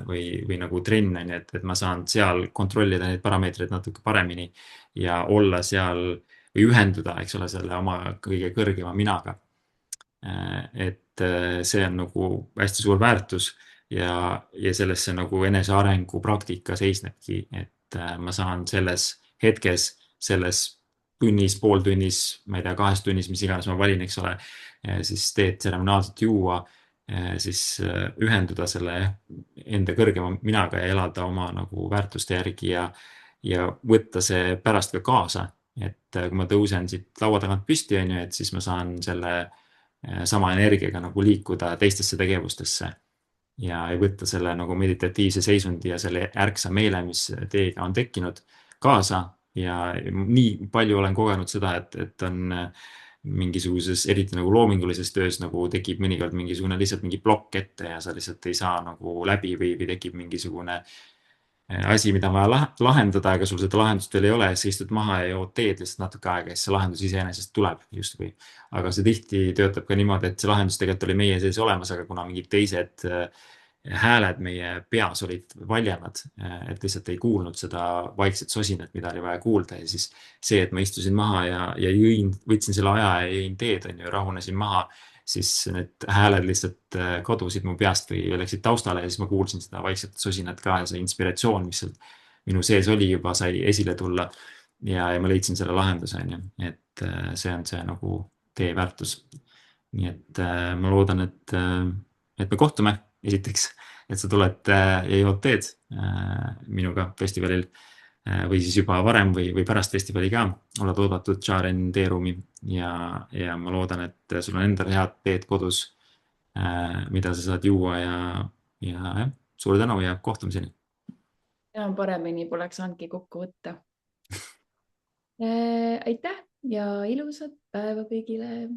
või nagu trenn, on ju, et ma saan seal kontrollida neid parameetreid natuke paremini ja olla seal või ühenduda, eks ole, selle oma kõige kõrgema minaga. Et see on nagu hästi suur väärtus ja selles see nagu enesearengu praktika seisnebki, et ma saan selles hetkes, selles tunnis, pooltunnis, ma ei tea, 2 tunnis, mis iganes ma valin, eks ole, siis teed tseremoniaalselt juua, siis ühenduda selle enda kõrgema minaga ja elada oma nagu väärtuste järgi ja võtta see pärast ka kaasa. Et kui ma tõusen siit laua tagant püsti, on ju, et siis ma saan selle sama energiaga nagu liikuda teistesse tegevustesse ja ei võtta selle nagu meditatiivse seisundi ja selle ärksa meele, mis teiega on tekkinud kaasa. Ja nii palju olen kogenud seda, et on mingisuguses, eriti nagu loomingulises töös nagu tekib mõnikord mingisugune lihtsalt mingi plokk ette ja sa lihtsalt ei saa nagu läbi või tekib mingisugune asi, mida on vaja lahendada, aga sul seda lahendust veel ei ole, siis istud maha ja jood teed lihtsalt natuke aega ja siis see lahendus iseenesest tuleb justkui. Aga see tihti töötab ka niimoodi, et see lahendus tegelikult oli meie sees olemas, aga kuna mingid teised hääled meie peas olid valjemad, et lihtsalt ei kuulnud seda vaikset sosinat, mida oli vaja kuulda ja siis see, et ma istusin maha ja võtsin selle aja ja jõin teed, on ju, rahunesin maha, siis need hääled lihtsalt kadusid mu peast või läksid taustale ja siis ma kuulsin seda vaikset sosinat ka ja see inspiratsioon, mis seal minu sees oli juba, sai esile tulla ja ma leidsin selle lahenduse, on ju, et see on see nagu tee väärtus. Nii et ma loodan, et me kohtume esiteks, et sa tuled ja jood teed minuga festivalil või siis juba varem või pärast festivali ka oled oodatud Tšaren teeruumi ja ma loodan, et sul on endal head teed kodus, mida sa saad juua ja suur tänu ja kohtumiseni. Enam paremini poleks saanudki kokku võtta. Aitäh ja ilusat päeva kõigile.